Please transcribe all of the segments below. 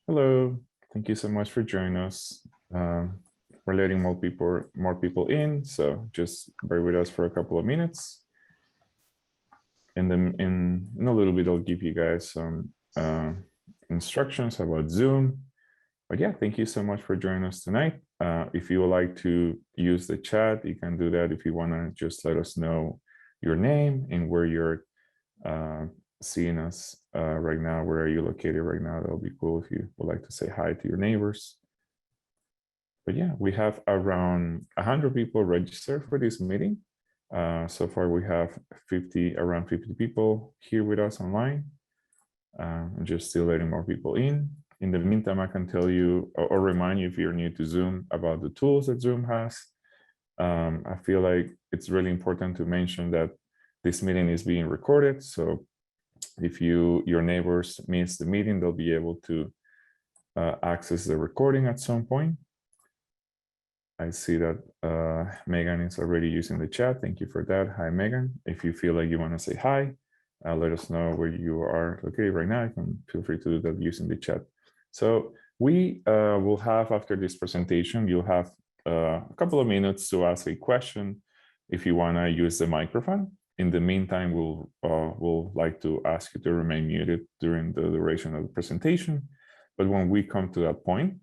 Hello, thank you so much for joining us. We're letting more people in, so just bear with us for a couple of minutes. And then in a little bit, I'll give you guys some instructions about Zoom. But yeah, thank you so much for joining us tonight. If you would like to use the chat, you can do that. If you want to just let us know your name and where you're seeing us right now, where are you located right now, that'll be cool if you would like to say hi to your neighbors. But yeah, we have around 100 people registered for this meeting. So far we have around 50 people here with us online. I'm just still letting more people in. In the meantime, I can tell you or remind you if you're new to Zoom about the tools that Zoom has. I feel like it's really important to mention that this meeting is being recorded. So if your neighbors miss the meeting, they'll be able to access the recording at some point. I see that Megan is already using the chat. Thank you for that. Hi, Megan. If you feel like you want to say hi, let us know where you are located right now. You can feel free to do that using the chat. So we will have, after this presentation, you'll have a couple of minutes to ask a question if you want to use the microphone. In the meantime, we'll like to ask you to remain muted during the duration of the presentation. But when we come to that point,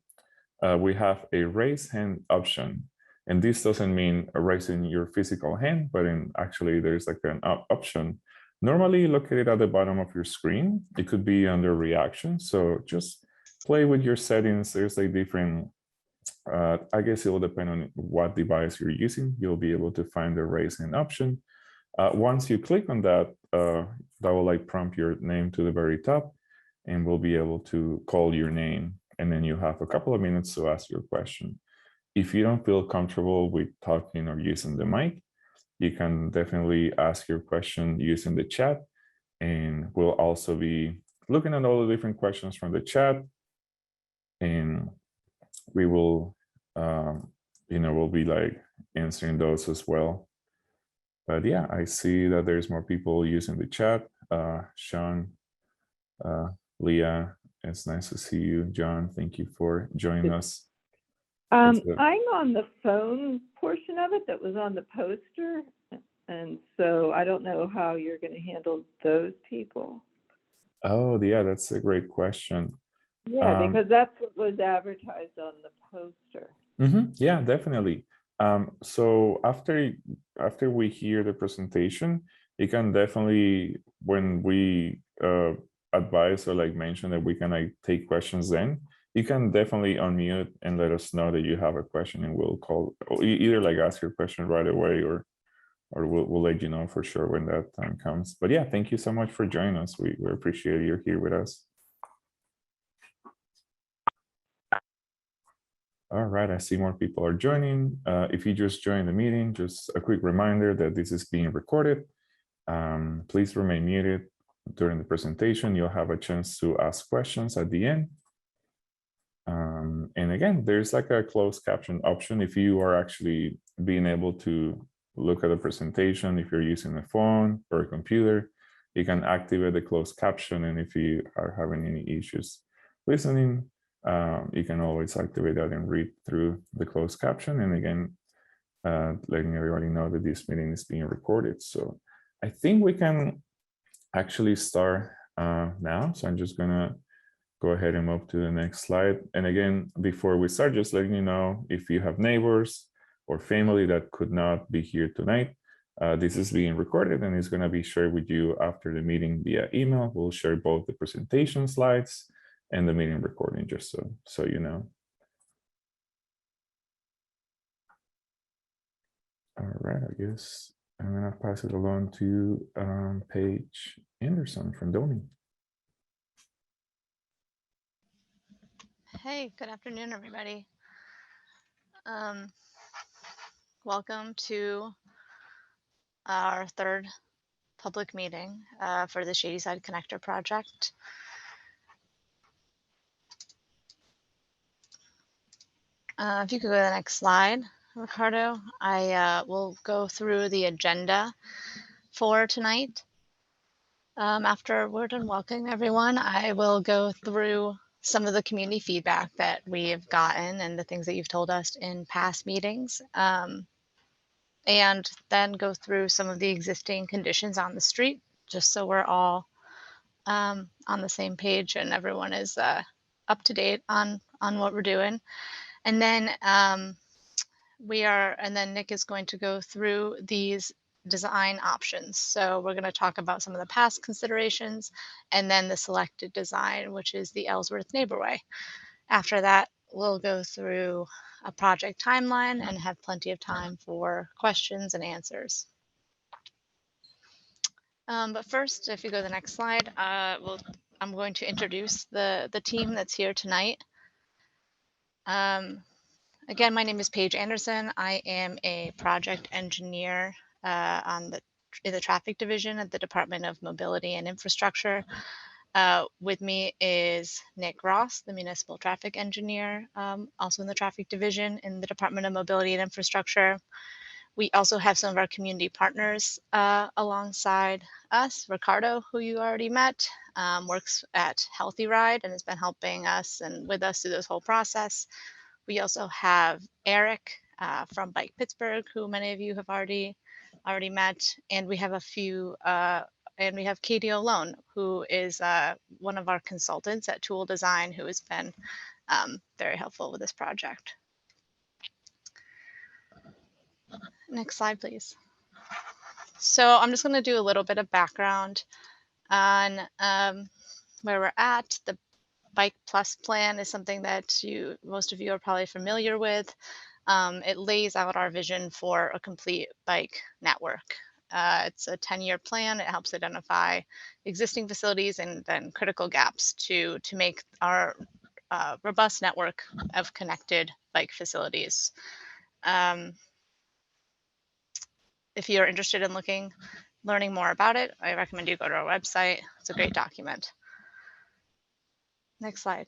we have a raise hand option. And this doesn't mean raising your physical hand, but actually there's like an option normally located at the bottom of your screen. It could be under reaction. So just play with your settings. There's a different, I guess it will depend on what device you're using. You'll be able to find the raise hand option. Once you click on that, that will like prompt your name to the very top, and we'll be able to call your name. And then you have a couple of minutes to ask your question. If you don't feel comfortable with talking or using the mic, you can definitely ask your question using the chat. And we'll also be looking at all the different questions from the chat. And we will, we'll be like answering those as well. But yeah, I see that there's more people using the chat. Sean, Leah, it's nice to see you. John, thank you for joining us. I'm on the phone portion of it that was on the poster, and so I don't know how you're going to handle those people. Oh, yeah, that's a great question. Yeah, because that's what was advertised on the poster. Yeah, definitely. So after we hear the presentation, you can definitely, when we advise or like mention that we can like take questions, then you can definitely unmute and let us know that you have a question, and we'll call, or either like ask your question right away, or we'll let you know for sure when that time comes. But yeah, thank you so much for joining us. We appreciate you're here with us. All right, I see more people are joining. If you just joined the meeting, just a quick reminder that this is being recorded. Please remain muted during the presentation. You'll have a chance to ask questions at the end. And again, there's like a closed caption option. If you are actually being able to look at the presentation, if you're using a phone or a computer, you can activate the closed caption. And if you are having any issues listening, you can always activate that and read through the closed caption. And again, letting everybody know that this meeting is being recorded. So I think we can actually start now. So I'm just gonna go ahead and move to the next slide. And again, before we start, just letting you know, if you have neighbors or family that could not be here tonight, this is being recorded and it's gonna be shared with you after the meeting via email. We'll share both the presentation slides and the meeting recording, just so you know. All right, I guess I'm gonna pass it along to Paige Anderson from Domi. Hey, good afternoon, everybody. Welcome to our third public meeting for the Shadyside Connector project. If you could go to the next slide, Ricardo, I will go through the agenda for tonight. After we're done welcoming everyone, I will go through some of the community feedback that we have gotten and the things that you've told us in past meetings, and then go through some of the existing conditions on the street, just so we're all on the same page and everyone is up to date on what we're doing. And then Nick is going to go through these design options. So we're going to talk about some of the past considerations and then the selected design, which is the Ellsworth Neighborway. After that, we'll go through a project timeline and have plenty of time for questions and answers. But first, if you go to the next slide, I'm going to introduce the team that's here tonight. Again, my name is Paige Anderson. I am a project engineer in the traffic division at the Department of Mobility and Infrastructure. With me is Nick Ross, the municipal traffic engineer, also in the traffic division in the Department of Mobility and Infrastructure. We also have some of our community partners alongside us. Ricardo, who you already met, works at Healthy Ride and has been helping us and with us through this whole process. We also have Eric from Bike Pittsburgh, who many of you have already met, and we have and we have Katie Olone, who is one of our consultants at Tool Design, who has been very helpful with this project. Next slide, please. So I'm just going to do a little bit of background on where we're at. The Bike Plus plan is something that most of you are probably familiar with. It lays out our vision for a complete bike network. It's a 10-year plan. It helps identify existing facilities and then critical gaps to make our robust network of connected bike facilities. If you're interested in learning more about it, I recommend you go to our website. It's a great document. Next slide.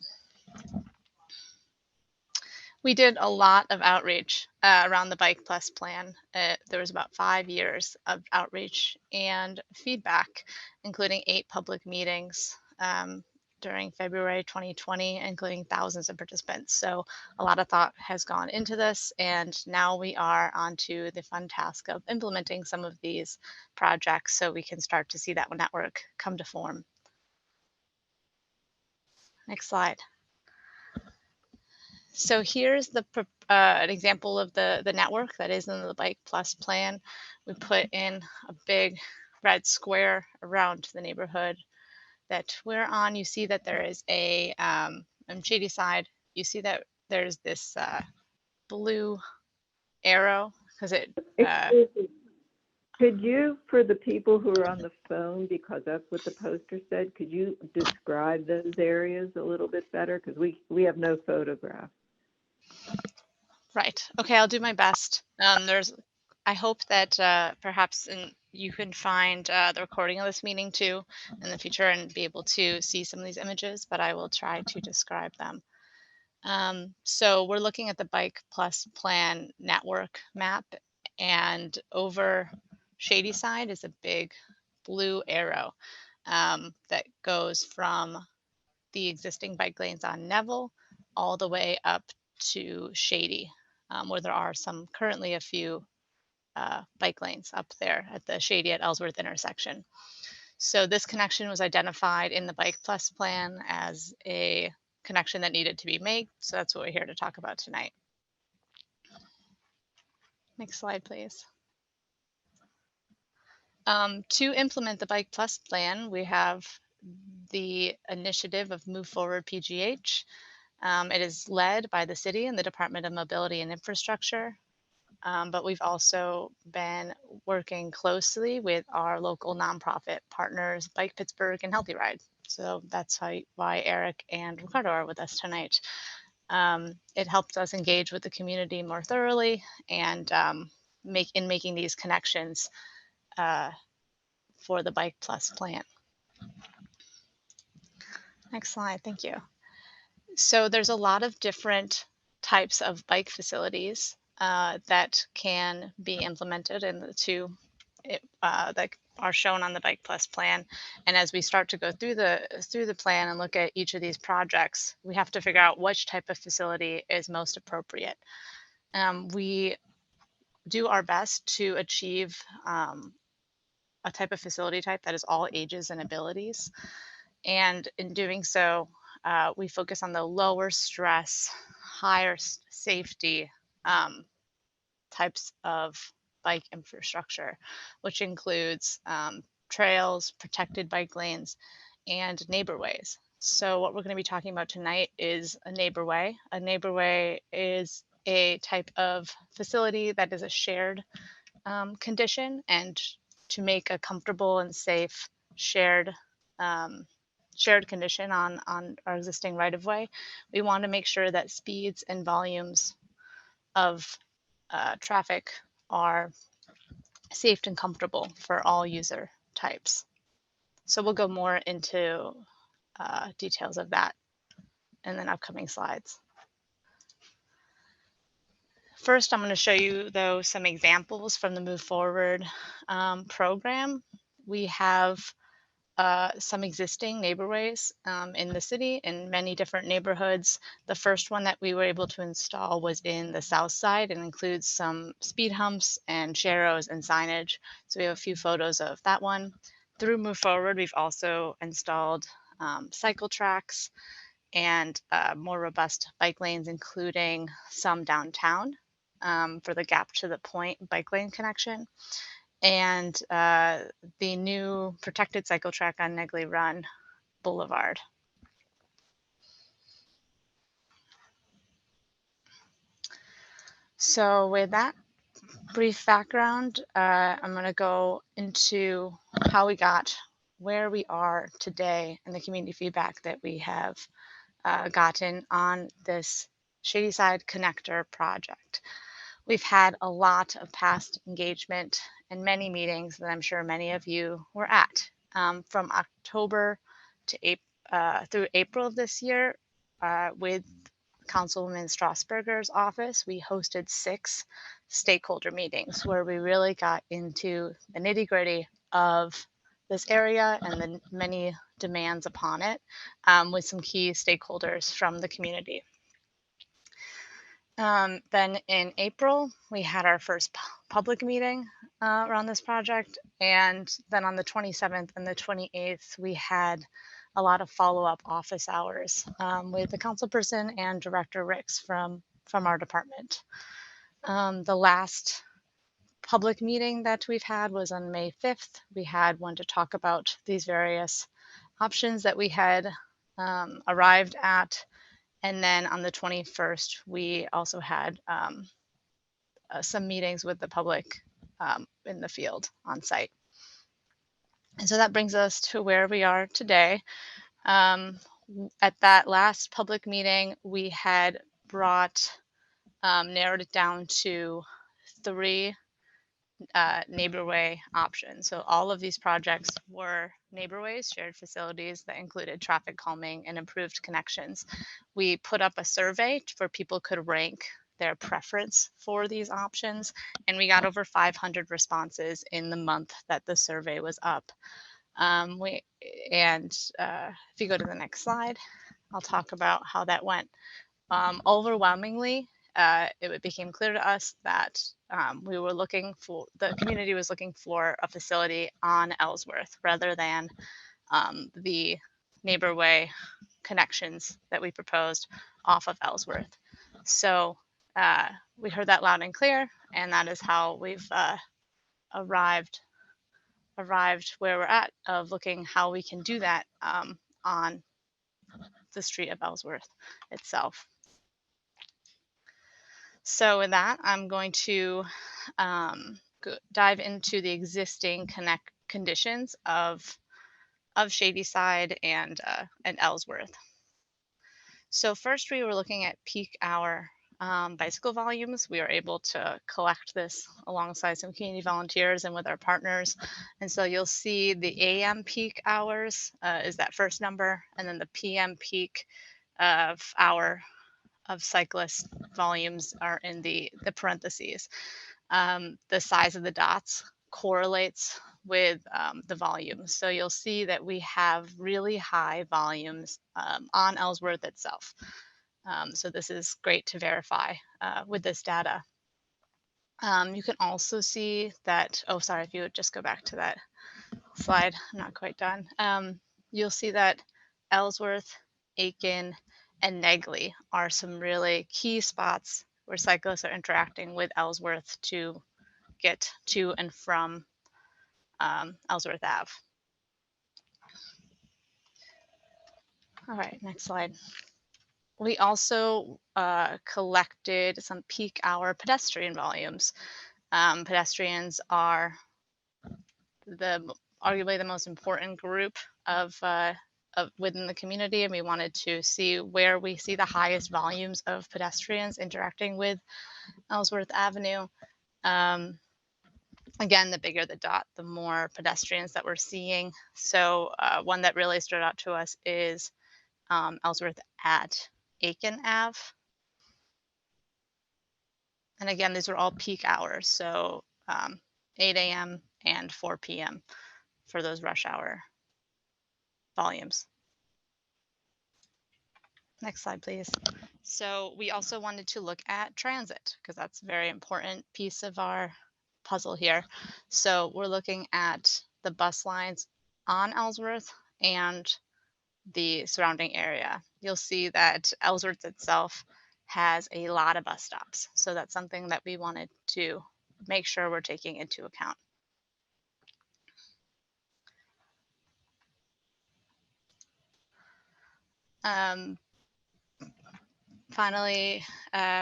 We did a lot of outreach around the Bike Plus plan. There was about 5 years of outreach and feedback, including 8 public meetings during February 2020, including thousands of participants. So a lot of thought has gone into this, and now we are on to the fun task of implementing some of these projects so we can start to see that network come to form. Next slide. So here's an example of the network that is in the Bike Plus plan. We put in a big red square around the neighborhood that we're on. You see that there is on Shadyside, you see that there's this blue arrow because could you, for the people who are on the phone, because that's what the poster said, could you describe those areas a little bit better? Because we have no photograph. Right. Okay, I'll do my best. I hope that perhaps you can find the recording of this meeting too in the future and be able to see some of these images, but I will try to describe them. So we're looking at the Bike Plus plan network map, and over Shadyside is a big blue arrow that goes from the existing bike lanes on Neville all the way up to Shady, where there are currently a few bike lanes up there at the Shady at Ellsworth intersection. So this connection was identified in the Bike Plus plan as a connection that needed to be made. So that's what we're here to talk about tonight. Next slide, please. To implement the Bike Plus plan, we have the initiative of Move Forward PGH. It is led by the city and the Department of Mobility and Infrastructure, but we've also been working closely with our local nonprofit partners, Bike Pittsburgh and Healthy Ride. So that's why Eric and Ricardo are with us tonight. It helps us engage with the community more thoroughly and making these connections for the Bike Plus plan. Next slide, thank you. So there's a lot of different types of bike facilities that can be implemented in the 2 that are shown on the Bike Plus plan. And as we start to go through the plan and look at each of these projects, we have to figure out which type of facility is most appropriate. We do our best to achieve a type of facility type that is all ages and abilities. And in doing so, we focus on the lower stress, higher safety types of bike infrastructure, which includes trails, protected bike lanes, and neighborways. So what we're going to be talking about tonight is a neighborway. A neighborway is a type of facility that is a shared condition, and to make a comfortable and safe shared condition on our existing right-of-way, we want to make sure that speeds and volumes of traffic are safe and comfortable for all user types. So we'll go more into details of that in the upcoming slides. First, I'm going to show you, though, some examples from the Move Forward program. We have some existing neighborways in the city in many different neighborhoods. The first one that we were able to install was in the south side and includes some speed humps and sharrows and signage. So we have a few photos of that one. Through Move Forward, we've also installed cycle tracks and more robust bike lanes, including some downtown for the Gap to the Point bike lane connection, and the new protected cycle track on Negley Run Boulevard. So with that brief background, I'm going to go into how we got where we are today and the community feedback that we have gotten on this Shadyside connector project. We've had a lot of past engagement and many meetings that I'm sure many of you were at. From October to through April of this year, with Councilwoman Strasburger's office, we hosted 6 stakeholder meetings where we really got into the nitty-gritty of this area and the many demands upon it, with some key stakeholders from the community. Then in April, we had our first public meeting around this project. And then on the 27th and the 28th, we had a lot of follow-up office hours with the councilperson and Director Ricks from our department. The last public meeting that we've had was on May 5th. We had one to talk about these various options that we had arrived at. And then on the 21st, we also had some meetings with the public in the field on site. And so that brings us to where we are today. At that last public meeting, we had narrowed it down to 3 neighborway options. So all of these projects were neighborways, shared facilities that included traffic calming and improved connections. We put up a survey where people could rank their preference for these options, and we got over 500 responses in the month that the survey was up. If you go to the next slide, I'll talk about how that went. Overwhelmingly, it became clear to us that the community was looking for a facility on Ellsworth rather than the neighborway connections that we proposed off of Ellsworth. So we heard that loud and clear, and that is how we've arrived where we're at, of looking how we can do that on the street of Ellsworth itself. So with that, I'm going to dive into the existing conditions of Shadyside and Ellsworth. So first, we were looking at peak hour bicycle volumes. We were able to collect this alongside some community volunteers and with our partners. And so you'll see the AM peak hours is that first number, and then the PM peak hour of cyclist volumes are in the parentheses. The size of the dots correlates with the volume. So you'll see that we have really high volumes on Ellsworth itself. So this is great to verify with this data. You can also see that, oh, sorry, if you would just go back to that slide, I'm not quite done. You'll see that Ellsworth, Aiken, and Negley are some really key spots where cyclists are interacting with Ellsworth to get to and from Ellsworth Ave. All right, next slide. We also collected some peak hour pedestrian volumes. Pedestrians are arguably the most important group of within the community, and we wanted to see where we see the highest volumes of pedestrians interacting with Ellsworth Avenue. Again, the bigger the dot, the more pedestrians that we're seeing. So one that really stood out to us is Ellsworth at Aiken Ave. And again, these were all peak hours, so 8 a.m. and 4 p.m. for those rush hour volumes. Next slide, please. So we also wanted to look at transit because that's a very important piece of our puzzle here. So we're looking at the bus lines on Ellsworth and the surrounding area. You'll see that Ellsworth itself has a lot of bus stops. So that's something that we wanted to make sure we're taking into account. Finally,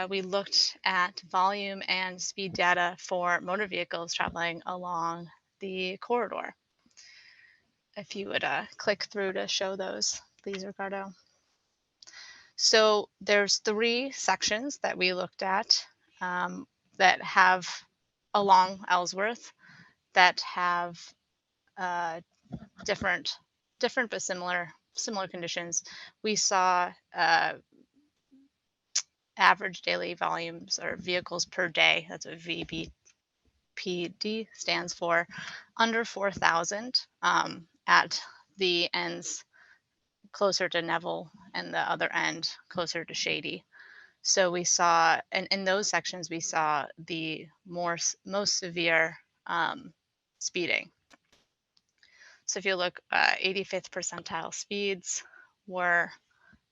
we looked at volume and speed data for motor vehicles traveling along the corridor. If you would click through to show those, please, Ricardo. So there's 3 sections that we looked at that have along Ellsworth that have different but similar conditions. We saw average daily volumes or vehicles per day. That's what VPD stands for, under 4,000 at the ends closer to Neville and the other end closer to Shady. So we saw, and in those sections, we saw the most severe speeding. So if you look, 85th percentile speeds were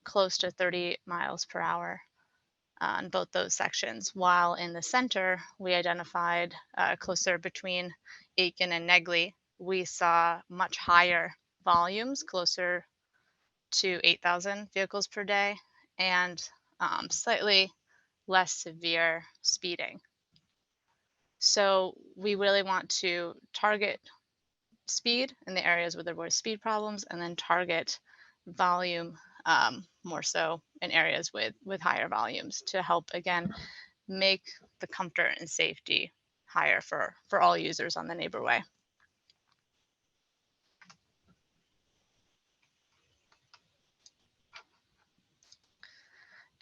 close to 30 miles per hour on both those sections, while in the center, we identified closer between Aiken and Negley, we saw much higher volumes, closer to 8,000 vehicles per day, and slightly less severe speeding. So we really want to target speed in the areas where there were speed problems, and then target volume more so in areas with higher volumes to help, again, make the comfort and safety higher for all users on the neighborway.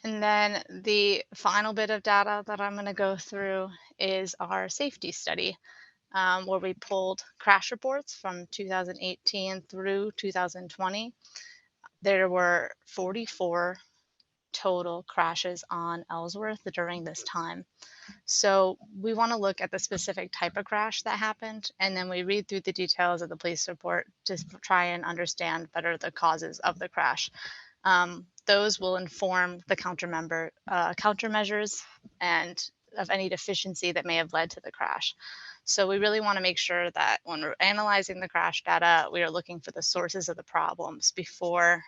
And then the final bit of data that I'm going to go through is our safety study, where we pulled crash reports from 2018 through 2020. There were 44 total crashes on Ellsworth during this time. So we want to look at the specific type of crash that happened, and then we read through the details of the police report to try and understand better the causes of the crash. Those will inform the countermeasures and of any deficiency that may have led to the crash. So we really want to make sure that when we're analyzing the crash data, we are looking for the sources of the problems before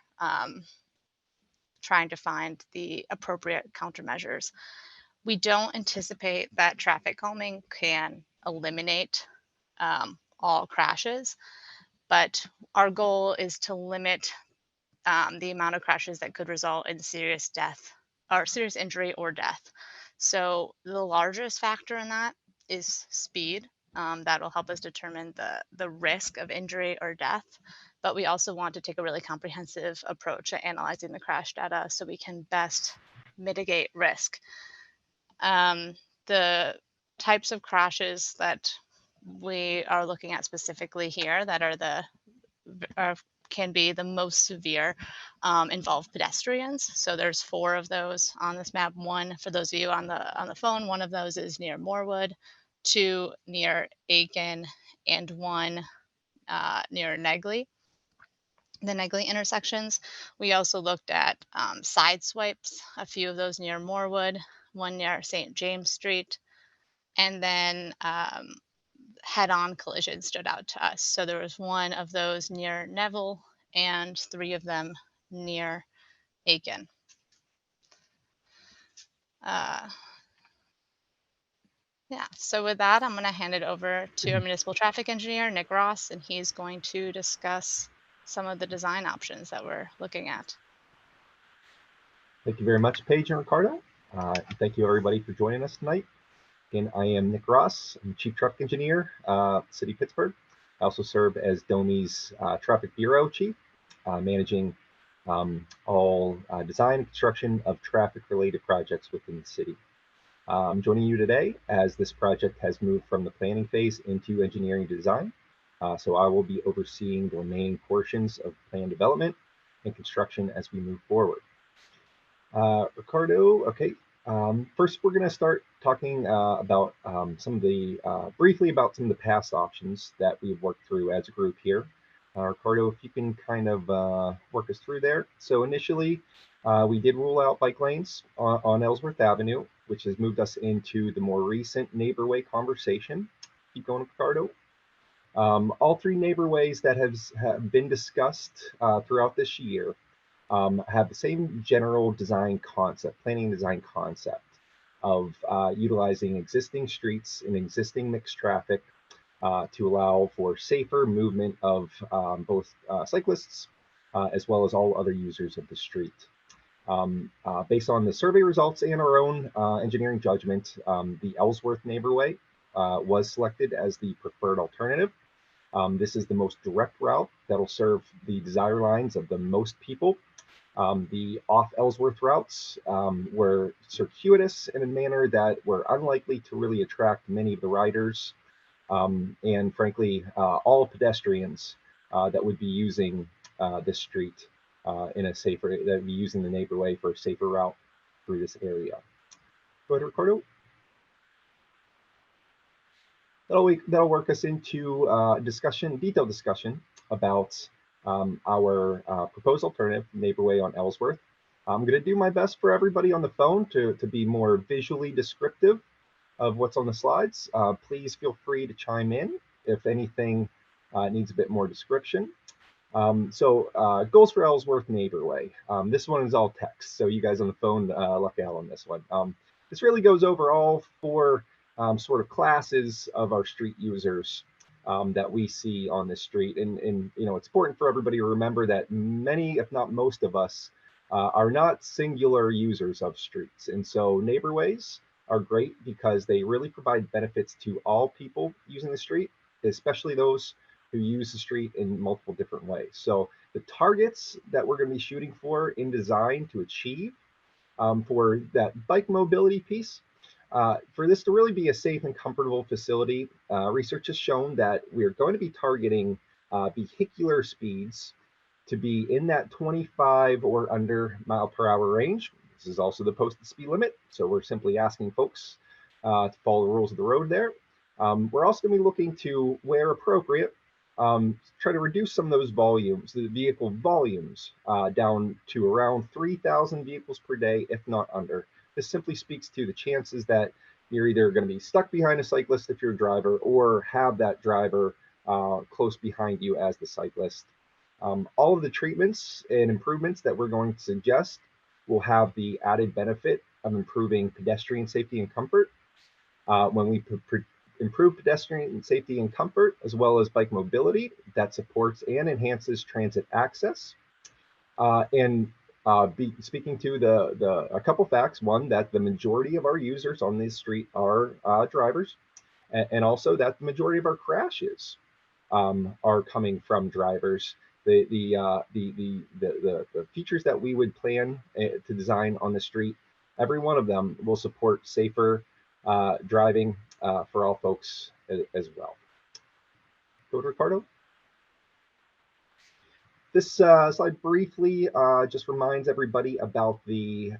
trying to find the appropriate countermeasures. We don't anticipate that traffic calming can eliminate all crashes, but our goal is to limit the amount of crashes that could result in serious death or serious injury or death. So the largest factor in that is speed. That'll help us determine the risk of injury or death. But we also want to take a really comprehensive approach at analyzing the crash data so we can best mitigate risk. The types of crashes that we are looking at specifically here that are can be the most severe involve pedestrians. So there's 4 of those on this map. One, for those of you on the phone, one of those is near Morewood, 2 near Aiken, and 1 near Negley. The Negley intersections. We also looked at side swipes, a few of those near Morewood, 1 near St. James Street, and then head-on collisions stood out to us. So there was 1 of those near Neville and 3 of them near Aiken. Yeah, so with that, I'm going to hand it over to our municipal traffic engineer, Nick Ross, and he's going to discuss some of the design options that we're looking at. Thank you very much, Paige and Ricardo. Thank you, everybody, for joining us tonight. Again, I am Nick Ross. I'm Chief Traffic Engineer, City of Pittsburgh. I also serve as DOMI's Traffic Bureau Chief, managing all design and construction of traffic-related projects within the city. I'm joining you today as this project has moved from the planning phase into engineering design. So I will be overseeing the remaining portions of plan development and construction as we move forward. Ricardo, okay. First, we're going to start talking about briefly about some of the past options that we've worked through as a group here. Ricardo, if you can kind of work us through there. So initially, we did rule out bike lanes on Ellsworth Avenue, which has moved us into the more recent neighborway conversation. Keep going, Ricardo. All 3 neighborways that have been discussed throughout this year have the same general design concept, planning design concept of utilizing existing streets and existing mixed traffic to allow for safer movement of both cyclists as well as all other users of the street. Based on the survey results and our own engineering judgment, the Ellsworth neighborway was selected as the preferred alternative. This is the most direct route that will serve the desire lines of the most people. The off Ellsworth routes were circuitous in a manner that were unlikely to really attract many of the riders and frankly, all pedestrians that would be using this street in a safer, that would be using the neighborway for a safer route through this area. Go ahead, Ricardo. That'll work us into detailed discussion about our proposed alternative neighborway on Ellsworth. I'm going to do my best for everybody on the phone to be more visually descriptive of what's on the slides. Please feel free to chime in if anything needs a bit more description. Goals for Ellsworth neighborway. This one is all text, so you guys on the phone luck out on this one. This really goes over all 4 sort of classes of our street users that we see on this street. And you know, it's important for everybody to remember that many, if not most of us, are not singular users of streets. And so neighborways are great because they really provide benefits to all people using the street, especially those who use the street in multiple different ways. So the targets that we're going to be shooting for in design to achieve for that bike mobility piece, for this to really be a safe and comfortable facility, research has shown that we're going to be targeting vehicular speeds to be in that 25 or under mile per hour range. This is also the posted speed limit, so we're simply asking folks to follow the rules of the road there. We're also going to be looking to, where appropriate, try to reduce some of those volumes, the vehicle volumes, down to around 3,000 vehicles per day, if not under. This simply speaks to the chances that you're either going to be stuck behind a cyclist if you're a driver, or have that driver close behind you as the cyclist. All of the treatments and improvements that we're going to suggest will have the added benefit of improving pedestrian safety and comfort. When we improve pedestrian safety and comfort, as well as bike mobility, that supports and enhances transit access. Speaking to a couple facts: one, that the majority of our users on this street are drivers, and also that the majority of our crashes are coming from drivers. The features that we would plan to design on the street, every one of them will support safer driving for all folks as well. Go to Ricardo. This slide briefly just reminds everybody about the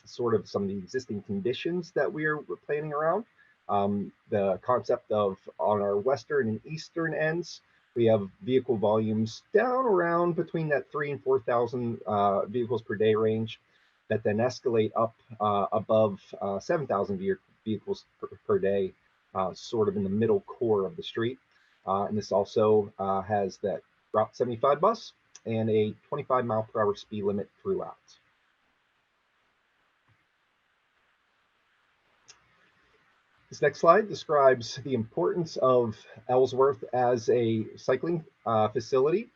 sort of some of the existing conditions that we're planning around. The concept of on our western and eastern ends, we have vehicle volumes down around between that 3,000 and 4,000 vehicles per day range that then escalate up above 7,000 vehicles per day, sort of in the middle core of the street. And this also has that Route 75 bus and a 25-mile-per-hour speed limit throughout. This next slide describes the importance of Ellsworth as a cycling facility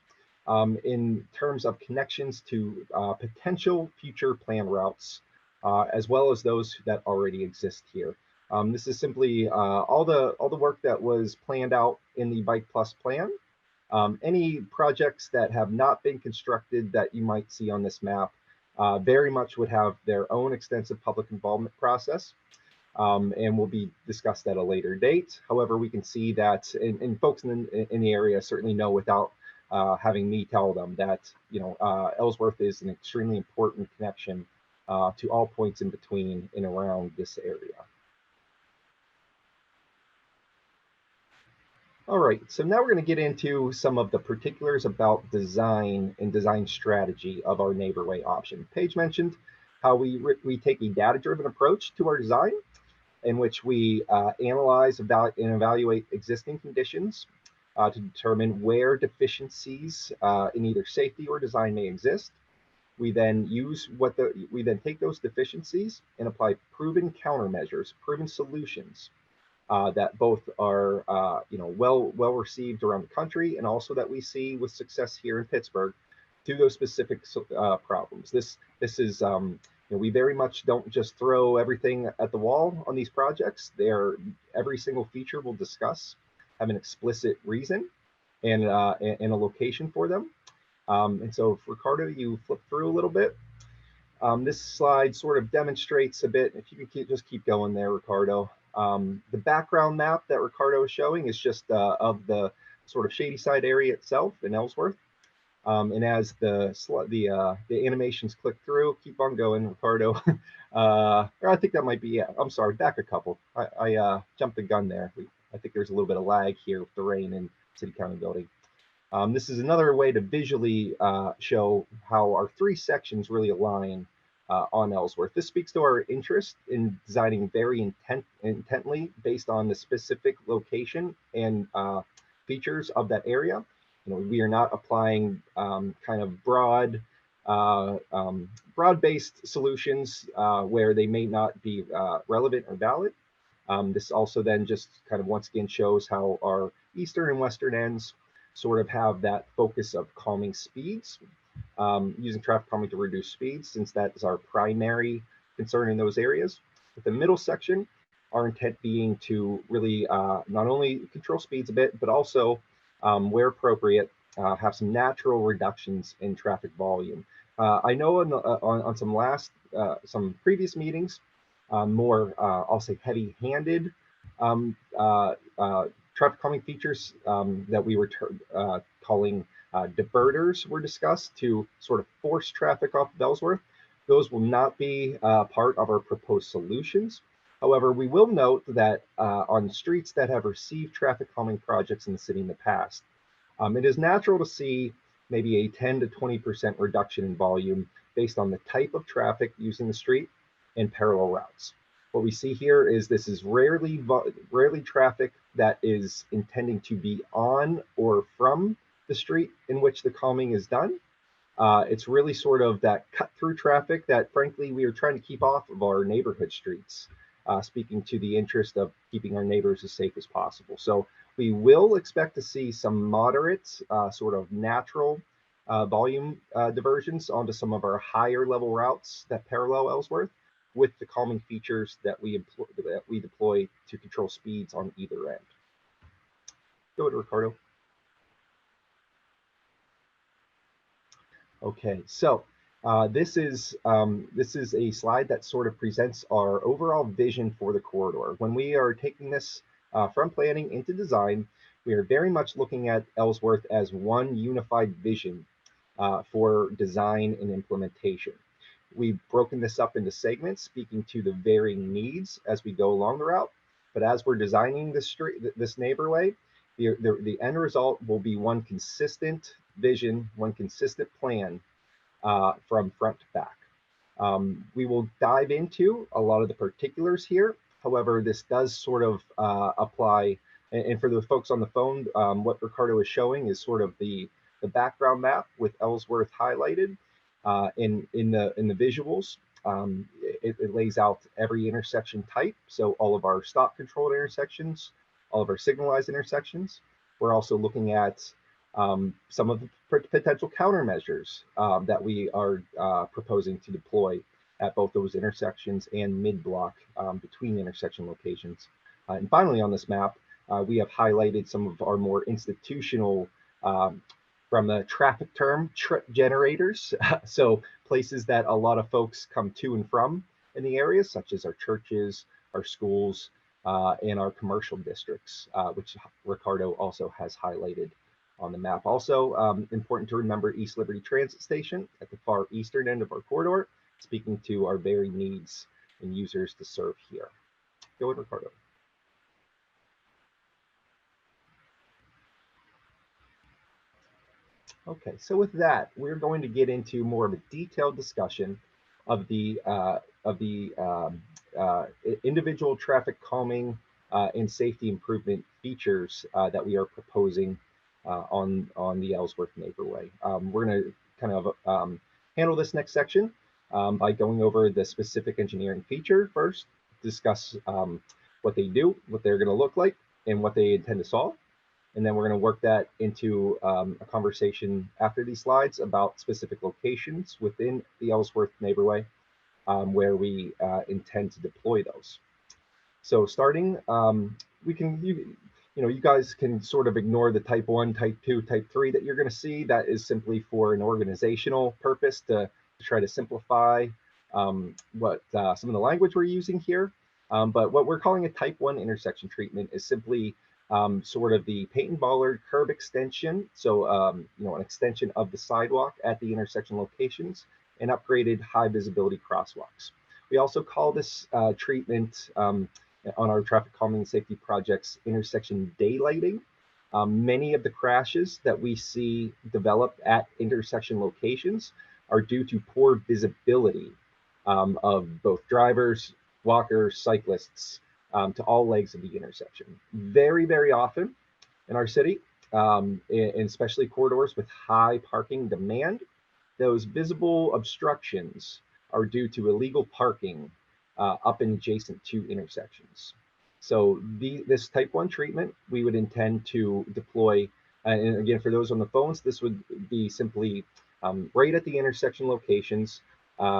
in terms of connections to potential future planned routes, as well as those that already exist here. This is simply all the work that was planned out in the Bike Plus plan. Any projects that have not been constructed that you might see on this map very much would have their own extensive public involvement process, and will be discussed at a later date. However, we can see that, and folks in the area certainly know without having me tell them that, Ellsworth is an extremely important connection to all points in between and around this area. All right, so now we're going to get into some of the particulars about design and design strategy of our neighborway option. Paige mentioned how we take a data-driven approach to our design, in which we analyze and evaluate existing conditions to determine where deficiencies in either safety or design may exist. We then take those deficiencies and apply proven countermeasures, proven solutions that both are well received around the country, and also that we see with success here in Pittsburgh to those specific problems. This is we very much don't just throw everything at the wall on these projects. Every single feature we'll discuss have an explicit reason and a location for them. And so, if Ricardo, you flip through a little bit. This slide sort of demonstrates a bit. If you can just keep going there, Ricardo. The background map that Ricardo is showing is just of the sort of Shadyside area itself in Ellsworth. And as the animations click through, keep on going, Ricardo. I think that might be it. I'm sorry, back a couple. I jumped the gun there. I think there's a little bit of lag here with the rain in City County Building. This is another way to visually show how our three sections really align on Ellsworth. This speaks to our interest in designing very intently based on the specific location and features of that area. We are not applying kind of broad-based solutions where they may not be relevant or valid. This also then just kind of once again shows how our eastern and western ends sort of have that focus of calming speeds, using traffic calming to reduce speeds, since that is our primary concern in those areas. With the middle section, our intent being to really not only control speeds a bit, but also, where appropriate, have some natural reductions in traffic volume. I know on some previous meetings, more I'll say heavy-handed traffic calming features that we were calling diverters were discussed to sort of force traffic off of Ellsworth. Those will not be part of our proposed solutions. However, we will note that on streets that have received traffic calming projects in the city in the past, it is natural to see maybe a 10 to 20% reduction in volume based on the type of traffic using the street and parallel routes. What we see here is this is rarely traffic that is intending to be on or from the street in which the calming is done. It's really sort of that cut-through traffic that, frankly, we are trying to keep off of our neighborhood streets, speaking to the interest of keeping our neighbors as safe as possible. So we will expect to see some moderate sort of natural volume diversions onto some of our higher level routes that parallel Ellsworth, with the calming features that we deploy to control speeds on either end. Go ahead, Ricardo. Okay, so this is a slide that sort of presents our overall vision for the corridor. When we are taking this from planning into design, We are very much looking at Ellsworth as one unified vision for design and implementation. We've broken this up into segments, speaking to the varying needs as we go along the route. But as we're designing this neighborway, the end result will be one consistent vision, one consistent plan from front to back. We will dive into a lot of the particulars here. However, this does sort of apply, and for the folks on the phone, what Ricardo is showing is sort of the background map with Ellsworth highlighted in the visuals. It lays out every intersection type, so all of our stop controlled intersections, all of our signalized intersections. We're also looking at some of the potential countermeasures that we are proposing to deploy at both those intersections and mid-block between intersection locations. And finally, on this map, we have highlighted some of our more institutional, from the traffic term, trip generators. So places that a lot of folks come to and from in the area, such as our churches, our schools, and our commercial districts, which Ricardo also has highlighted on the map. Also important to remember East Liberty Transit Station at the far eastern end of our corridor, speaking to our very needs and users to serve here. Go ahead, Ricardo. Okay, so with that, we're going to get into more of a detailed discussion of the individual traffic calming and safety improvement features that we are proposing on the Ellsworth Neighborway. We're going to kind of handle this next section by going over the specific engineering feature first, discuss what they do, what they're going to look like, and what they intend to solve. And then we're going to work that into a conversation after these slides about specific locations within the Ellsworth Neighborway where we intend to deploy those. So starting, we can, you guys can sort of ignore the type 1, type 2, type 3 that you're going to see. That is simply for an organizational purpose to try to simplify what some of the language we're using here. But what we're calling a type 1 intersection treatment is simply sort of the paint and bollard curb extension. So, an extension of the sidewalk at the intersection locations and upgraded high visibility crosswalks. We also call this treatment on our traffic calming and safety projects intersection daylighting. Many of the crashes that we see developed at intersection locations are due to poor visibility of both drivers, walkers, cyclists, to all legs of the intersection. Very, very often in our city, and especially corridors with high parking demand, those visible obstructions are due to illegal parking up and adjacent to intersections. So this type 1 treatment, we would intend to deploy, and again, for those on the phones, this would be simply right at the intersection locations,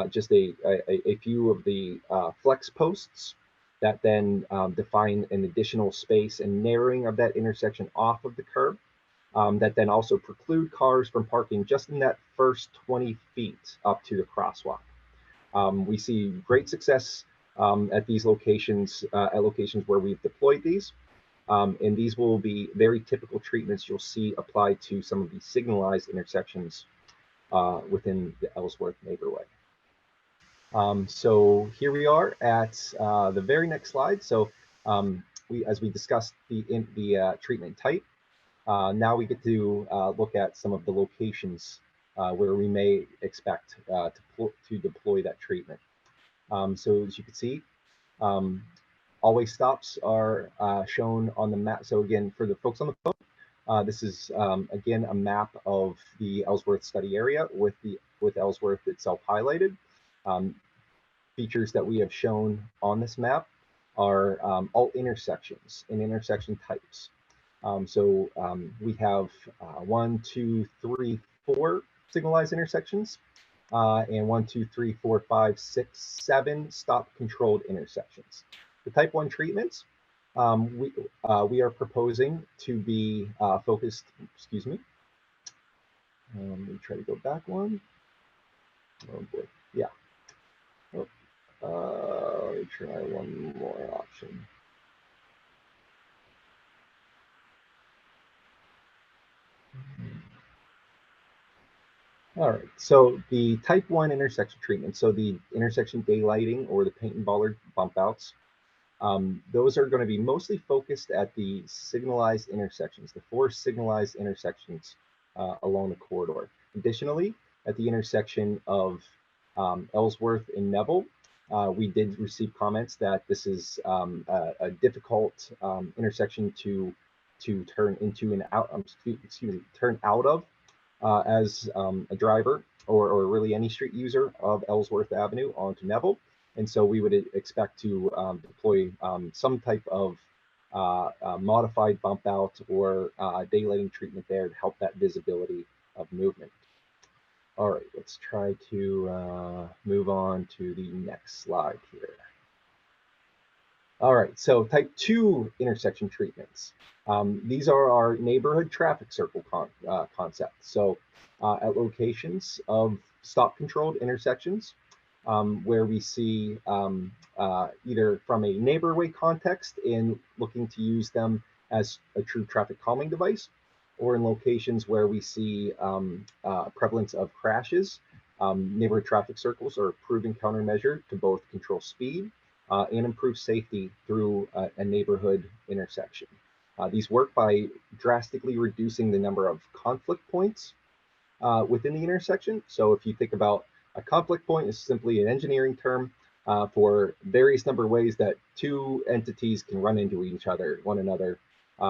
just a few of the flex posts that then define an additional space and narrowing of that intersection off of the curb, that then also preclude cars from parking just in that first 20 feet up to the crosswalk. We see great success at these locations, at locations where we've deployed these. And these will be very typical treatments you'll see applied to some of the signalized intersections within the Ellsworth Neighborway. So here we are at the very next slide. So as we discussed the treatment type, now we get to look at some of the locations where we may expect to deploy that treatment. So as you can see, always stops are shown on the map. So again, for the folks on the phone, this is again a map of the Ellsworth study area with Ellsworth itself highlighted. Features that we have shown on this map are all intersections and intersection types. So we have 1, 2, 3, 4 signalized intersections, and 1, 2, 3, 4, 5, 6, 7 stop controlled intersections. The type 1 treatments we are proposing to be focused, excuse me. Let me try to go back one. Oh boy, yeah. Oh. Let me try one more option. All right, so the type 1 intersection treatment, so the intersection daylighting or the paint and bollard bump outs, those are going to be mostly focused at the signalized intersections, the 4 signalized intersections along the corridor. Additionally, at the intersection of Ellsworth and Neville, we did receive comments that this is a difficult intersection to turn into and out, excuse me, turn out of as a driver or really any street user of Ellsworth Avenue onto Neville. And so we would expect to deploy some type of modified bump out or daylighting treatment there to help that visibility of movement. All right, let's try to move on to the next slide here. All right, so type 2 intersection treatments. These are our neighborhood traffic circle concept. So at locations of stop controlled intersections, where we see either from a neighborhood context in looking to use them as a true traffic calming device, or in locations where we see prevalence of crashes. Neighborhood traffic circles are a proven countermeasure to both control speed and improve safety through a neighborhood intersection. These work by drastically reducing the number of conflict points within the intersection. So if you think about a conflict point is simply an engineering term for various number of ways that two entities can run into one another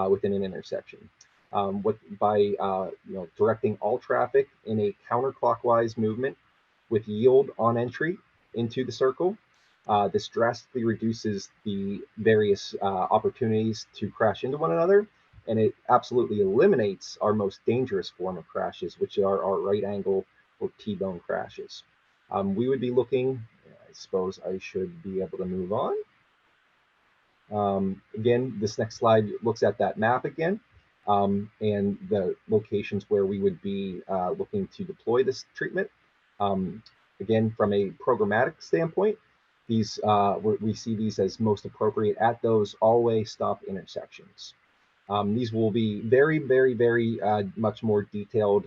within an intersection. By directing all traffic in a counterclockwise movement with yield on entry into the circle, this drastically reduces the various opportunities to crash into one another, and it absolutely eliminates our most dangerous form of crashes, which are our right angle or T-bone crashes. We would be looking, I suppose I should be able to move on. Again, this next slide looks at that map again, and the locations where we would be looking to deploy this treatment. Again, from a programmatic standpoint, these we see these as most appropriate at those all-way stop intersections. These will be very, very, very much more detailed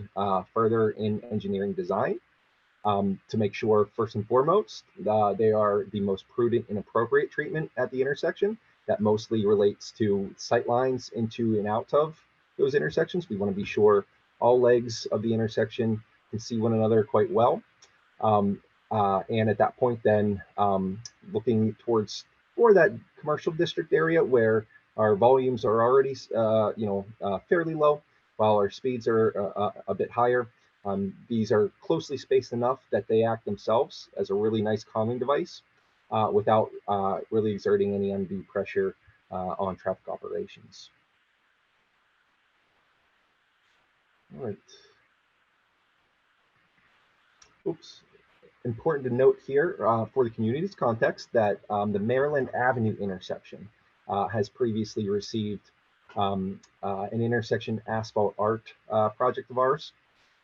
further in engineering design to make sure, first and foremost, they are the most prudent and appropriate treatment at the intersection. That mostly relates to sight lines into and out of those intersections. We want to be sure all legs of the intersection can see one another quite well. And at that point, then looking towards for that commercial district area where our volumes are already, fairly low, while our speeds are a bit higher. These are closely spaced enough that they act themselves as a really nice calming device without really exerting any undue pressure on traffic operations. All right. Oops. Important to note here for the community's context that the Maryland Avenue intersection has previously received an intersection asphalt art project of ours.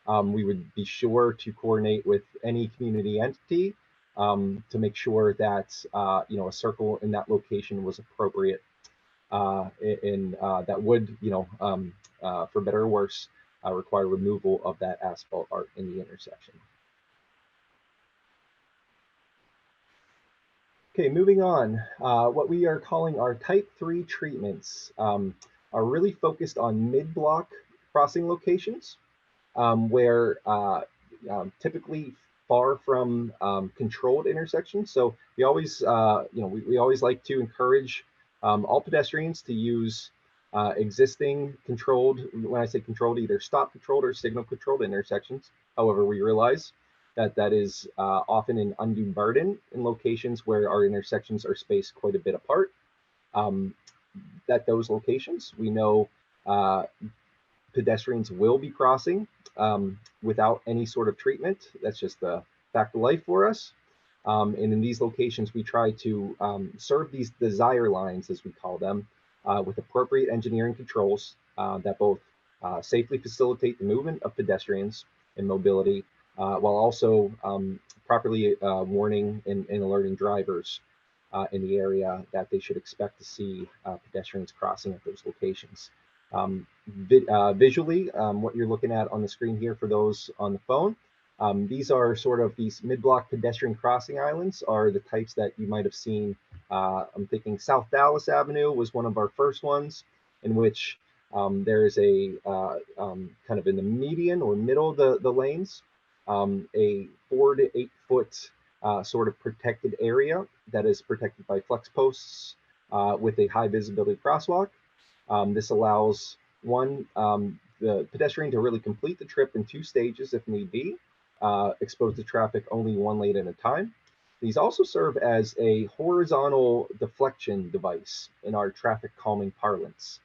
We would be sure to coordinate with any community entity to make sure that a circle in that location was appropriate, and that would for better or worse require removal of that asphalt art in the intersection. Okay, moving on. What we are calling our type 3 treatments are really focused on mid-block crossing locations where typically far from controlled intersections. So we always, we always like to encourage all pedestrians to use existing controlled, when I say controlled, either stop controlled or signal controlled intersections. However, we realize that is often an undue burden in locations where our intersections are spaced quite a bit apart. At those locations, we know pedestrians will be crossing without any sort of treatment. That's just a fact of life for us. And in these locations, we try to serve these desire lines, as we call them, with appropriate engineering controls that both safely facilitate the movement of pedestrians and mobility, while also properly warning and alerting drivers in the area that they should expect to see pedestrians crossing at those locations. Visually, what you're looking at on the screen here for those on the phone These are sort of these mid-block pedestrian crossing islands are the types that you might have seen. I'm thinking South Dallas Avenue was one of our first ones, in which there is a kind of in the median or middle of the lanes, a 4 to 8 foot sort of protected area that is protected by flex posts with a high visibility crosswalk. This allows the pedestrian to really complete the trip in 2 stages if need be, exposed to traffic only 1 lane at a time. These also serve as a horizontal deflection device in our traffic calming parlance.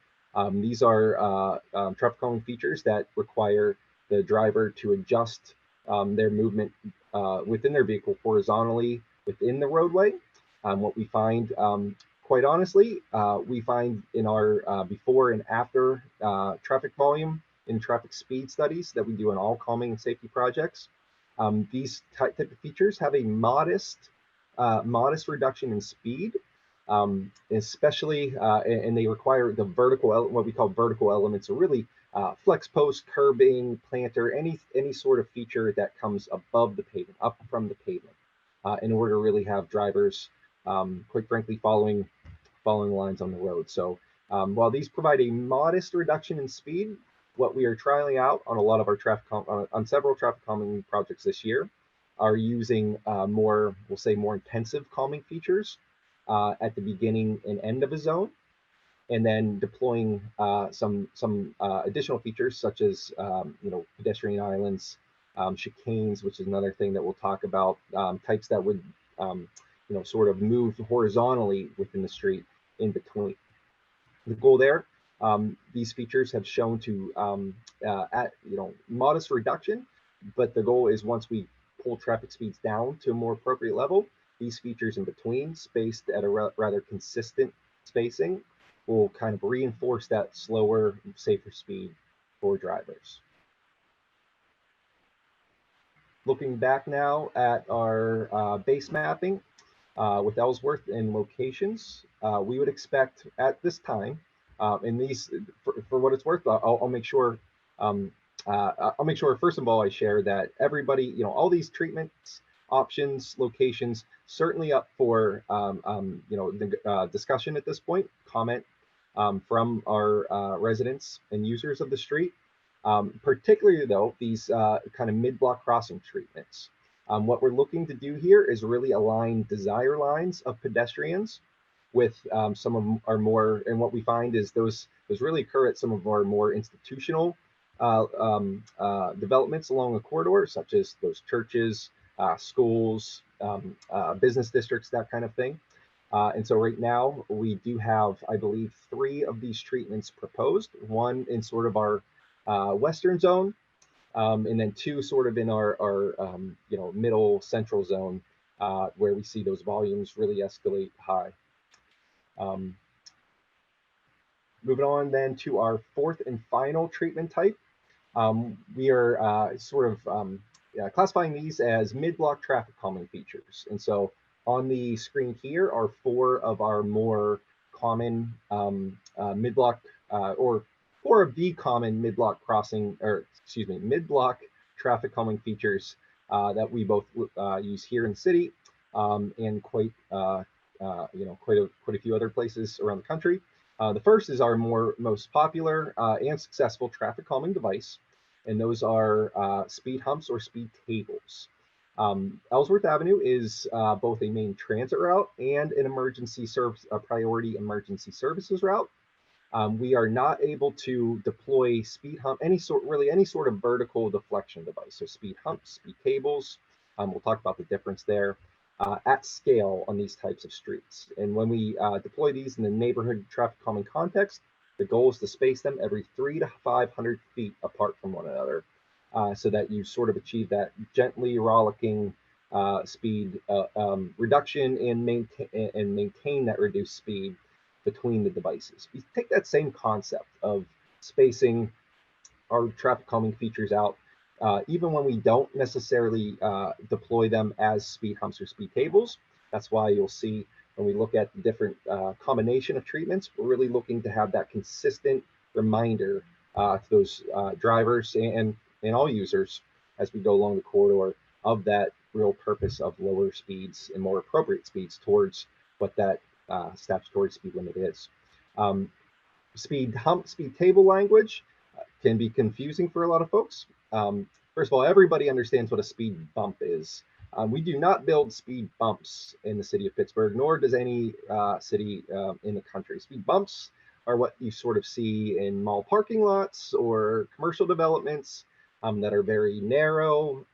These are traffic calming features that require the driver to adjust their movement within their vehicle horizontally within the roadway. What we find, quite honestly, we find in our before and after traffic volume in traffic speed studies that we do in all calming and safety projects, these type of features have a modest reduction in speed, especially, and they require the vertical, what we call vertical elements, or really flex post, curbing, planter, any sort of feature that comes above the pavement, up from the pavement, in order to really have drivers, quite frankly, following lines on the road. So while these provide a modest reduction in speed, what we are trialing out on a lot of our on several traffic calming projects this year are using more intensive calming features at the beginning and end of a zone, and then deploying some additional features such as pedestrian islands, chicanes, which is another thing that we'll talk about, types that would sort of move horizontally within the street in between. The goal there, these features have shown to at modest reduction, but the goal is once we pull traffic speeds down to a more appropriate level, these features in between, spaced at a rather consistent spacing, will kind of reinforce that slower, safer speed for drivers. Looking back now at our base mapping with Ellsworth and locations, we would expect at this time, and these, for what it's worth, I'll make sure. I'll make sure first of all I share that everybody, all these treatments, options, locations, certainly up for the discussion at this point, comment from our residents and users of the street. Particularly though, these kind of mid-block crossing treatments. What we're looking to do here is really align desire lines of pedestrians with some of our more, and what we find is those really occur at some of our more institutional developments along the corridor, such as those churches, schools, business districts, that kind of thing. And so right now we do have, I believe, 3 of these treatments proposed, one in sort of our western zone, and then 2 sort of in our middle central zone, where we see those volumes really escalate high. Moving on then to our 4th and final treatment type. We are classifying these as mid-block traffic calming features. And so on the screen here are 4 of our more common mid-block or 4 of the common mid-block mid-block traffic calming features that we both use here in the city and quite a few other places around the country. The first is our most popular and successful traffic calming device, and those are speed humps or speed tables. Ellsworth Avenue is both a main transit route and an emergency service, a priority emergency services route. We are not able to deploy speed hump, any sort of vertical deflection device. So speed humps, speed tables, we'll talk about the difference there, at scale on these types of streets. And when we deploy these in the neighborhood traffic calming context, the goal is to space them every 300 to 500 feet apart from one another, so that you sort of achieve that gently rollicking speed reduction and maintain that reduced speed between the devices. We take that same concept of spacing our traffic calming features out, even when we don't necessarily deploy them as speed humps or speed tables. That's why you'll see when we look at the different combination of treatments, we're really looking to have that consistent reminder to those drivers and all users as we go along the corridor of that real purpose of lower speeds and more appropriate speeds towards what that statutory speed limit is. Speed hump, speed table language can be confusing for a lot of folks. First of all, everybody understands what a speed bump is. We do not build speed bumps in the city of Pittsburgh, nor does any city in the country. Speed bumps are what you sort of see in mall parking lots or commercial developments that are very narrow,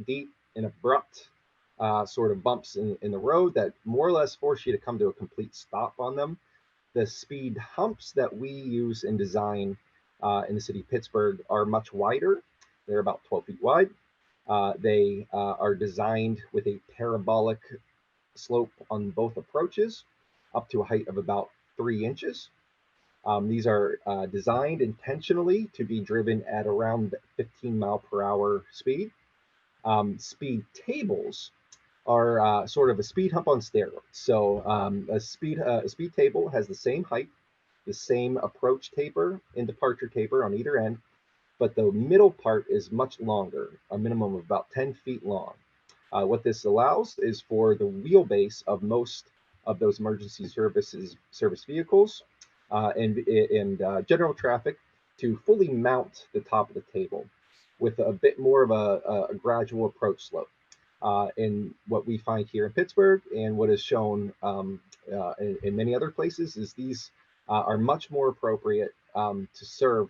deep, and abrupt sort of bumps in the road that more or less force you to come to a complete stop on them. The speed humps that we use in design in the city of Pittsburgh are much wider. They're about 12 feet wide. They are designed with a parabolic slope on both approaches, up to a height of about 3 inches. These are designed intentionally to be driven at around 15 mile per hour speed. Speed tables are sort of a speed hump on steroids. So a speed table has the same height, the same approach taper and departure taper on either end, but the middle part is much longer, a minimum of about 10 feet long. What this allows is for the wheelbase of most of those emergency service vehicles and general traffic to fully mount the top of the table with a bit more of a gradual approach slope. And what we find here in Pittsburgh and what is shown in many other places is these are much more appropriate to serve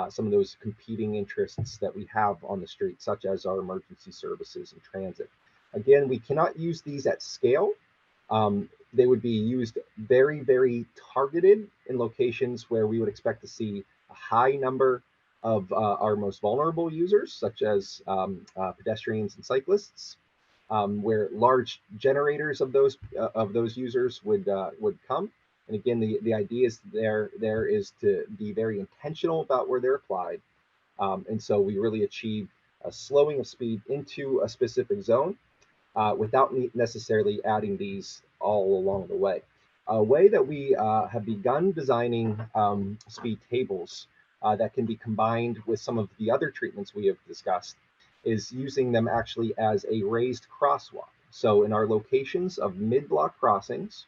some of those competing interests that we have on the street, such as our emergency services and transit. Again, we cannot use these at scale. They would be used very, very targeted in locations where we would expect to see a high number of our most vulnerable users, such as pedestrians and cyclists, where large generators of those users would come. And again, the idea is there is to be very intentional about where they're applied. And so we really achieve a slowing of speed into a specific zone without necessarily adding these all along the way. A way that we have begun designing speed tables that can be combined with some of the other treatments we have discussed is using them actually as a raised crosswalk. So in our locations of mid-block crossings,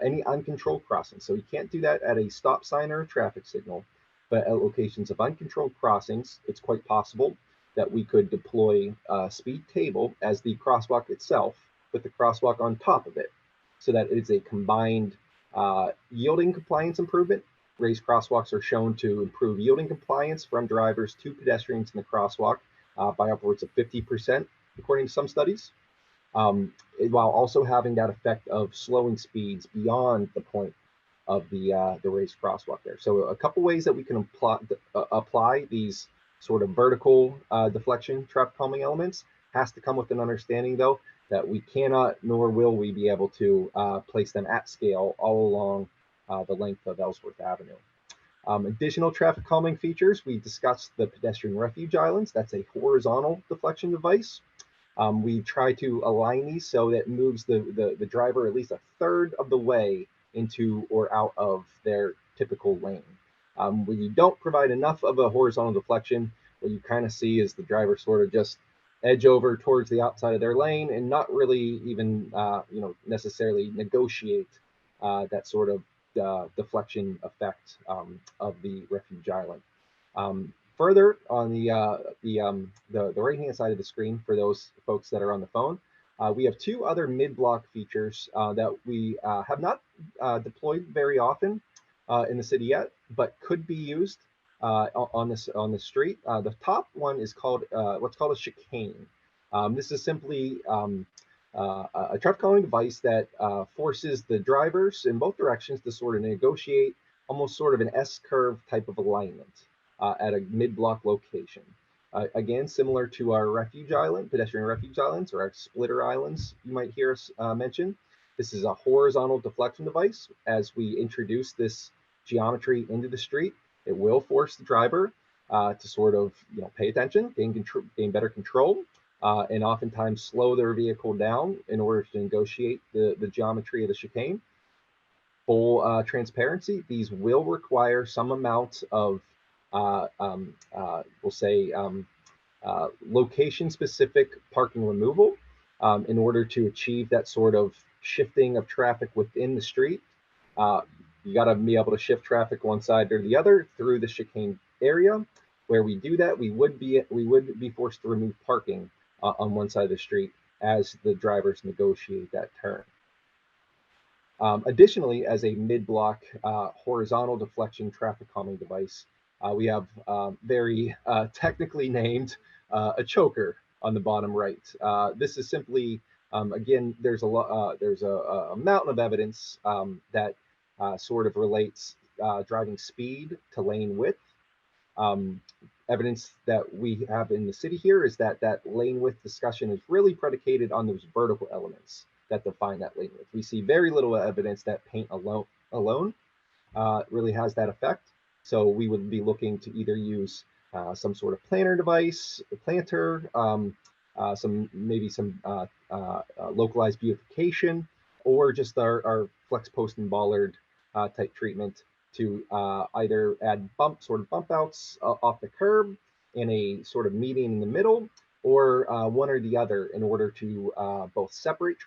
any uncontrolled crossings. So you can't do that at a stop sign or a traffic signal, but at locations of uncontrolled crossings, it's quite possible that we could deploy a speed table as the crosswalk itself with the crosswalk on top of it, so that it's a combined yielding compliance improvement. Raised crosswalks are shown to improve yielding compliance from drivers to pedestrians in the crosswalk by upwards of 50%, according to some studies. While also having that effect of slowing speeds beyond the point of the raised crosswalk there. So a couple ways that we can apply these sort of vertical deflection traffic calming elements has to come with an understanding, though, that we cannot nor will we be able to place them at scale all along the length of Ellsworth Avenue. Additional traffic calming features, we discussed the pedestrian refuge islands. That's a horizontal deflection device. We try to align these so that it moves the driver at least a third of the way into or out of their typical lane. When you don't provide enough of a horizontal deflection, what you kind of see is the driver sort of just edge over towards the outside of their lane and not really even necessarily negotiate that sort of deflection effect of the refuge island. Further, on the right-hand side of the screen, for those folks that are on the phone, we have two other mid-block features that we have not deployed very often in the city yet, but could be used on the street. The top one is called what's called a chicane. This is simply a traffic calming device that forces the drivers in both directions to sort of negotiate almost sort of an S-curve type of alignment at a mid-block location. Again, similar to our refuge island, pedestrian refuge islands, or our splitter islands, you might hear us mention. This is a horizontal deflection device. As we introduce this geometry into the street, it will force the driver to sort of pay attention, gain better control, and oftentimes slow their vehicle down in order to negotiate the geometry of the chicane. Full transparency, these will require some amount of we'll say location-specific parking removal in order to achieve that sort of shifting of traffic within the street. You got to be able to shift traffic one side or the other through the chicane area. Where we do that, we would be forced to remove parking on one side of the street as the drivers negotiate that turn. Additionally, as a mid-block horizontal deflection traffic calming device, we have very technically named a choker on the bottom right. This is simply, again, there's a mountain of evidence that sort of relates driving speed to lane width. Evidence that we have in the city here is that lane width discussion is really predicated on those vertical elements that define that lane width. We see very little evidence that paint alone really has that effect. So we would be looking to either use some sort of planter device, a planter, maybe some localized beautification, or just our flex post and bollard type treatment to either add bump outs off the curb in a sort of median in the middle, or one or the other in order to both separate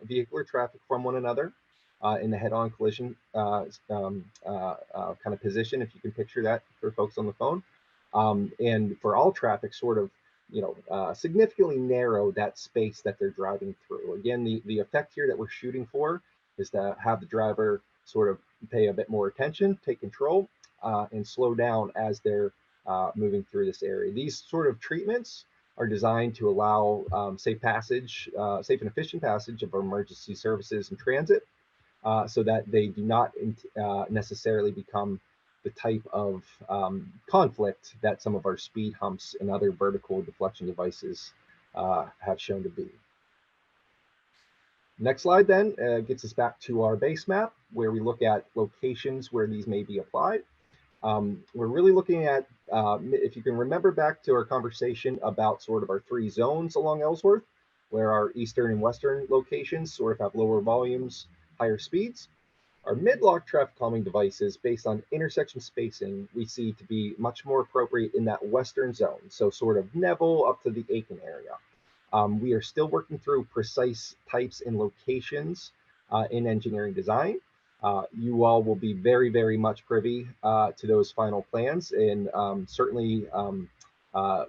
vehicular traffic from one another in the head-on collision kind of position, if you can picture that for folks on the phone. And for all traffic, sort of, significantly narrow that space that they're driving through. Again, the effect here that we're shooting for is to have the driver sort of pay a bit more attention, take control, and slow down as they're moving through this area. These sort of treatments are designed to allow safe and efficient passage of emergency services and transit, so that they do not necessarily become the type of conflict that some of our speed humps and other vertical deflection devices have shown to be. Next slide then gets us back to our base map, where we look at locations where these may be applied. We're really looking at, if you can remember back to our conversation about sort of our 3 zones along Ellsworth, where our eastern and western locations sort of have lower volumes, higher speeds. Our mid-block traffic calming devices, based on intersection spacing, we see to be much more appropriate in that western zone, so sort of Neville up to the Aiken area. We are still working through precise types and locations in engineering design. You all will be very, very much privy to those final plans, and certainly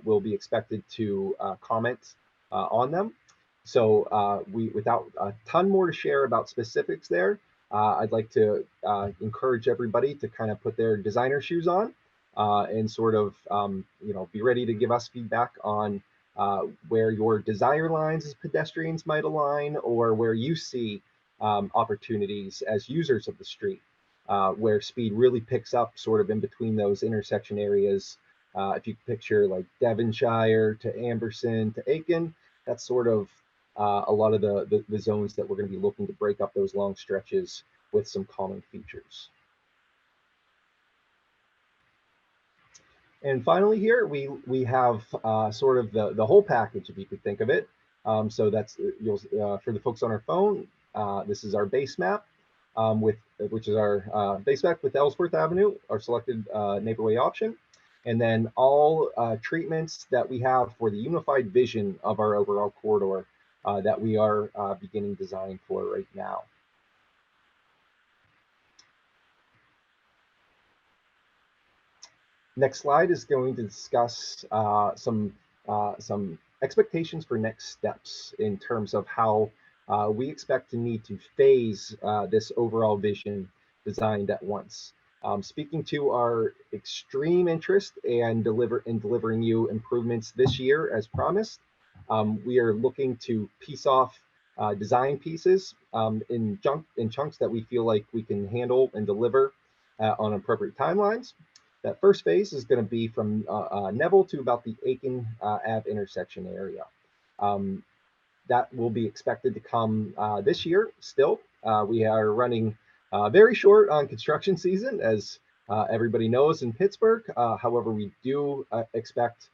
will be expected to comment on them. So without a ton more to share about specifics there, I'd like to encourage everybody to kind of put their designer shoes on and sort of be ready to give us feedback on where your desire lines as pedestrians might align, or where you see opportunities as users of the street, where speed really picks up sort of in between those intersection areas. If you picture like Devonshire to Amberson to Aiken, that's sort of a lot of the zones that we're going to be looking to break up those long stretches with some calming features. And finally here, we have sort of the whole package, if you could think of it. So that's, for the folks on our phone, this is our base map, which is our base map with Ellsworth Avenue, our selected neighborway option. And then all treatments that we have for the unified vision of our overall corridor that we are beginning design for right now. Next slide is going to discuss some expectations for next steps in terms of how we expect to need to phase this overall vision designed at once. Speaking to our extreme interest and delivering you improvements this year as promised, we are looking to piece off design pieces in chunks that we feel like we can handle and deliver on appropriate timelines. That first phase is going to be from Neville to about the Aiken Ave intersection area. That will be expected to come this year still. We are running very short on construction season, as everybody knows in Pittsburgh. However, we do expect,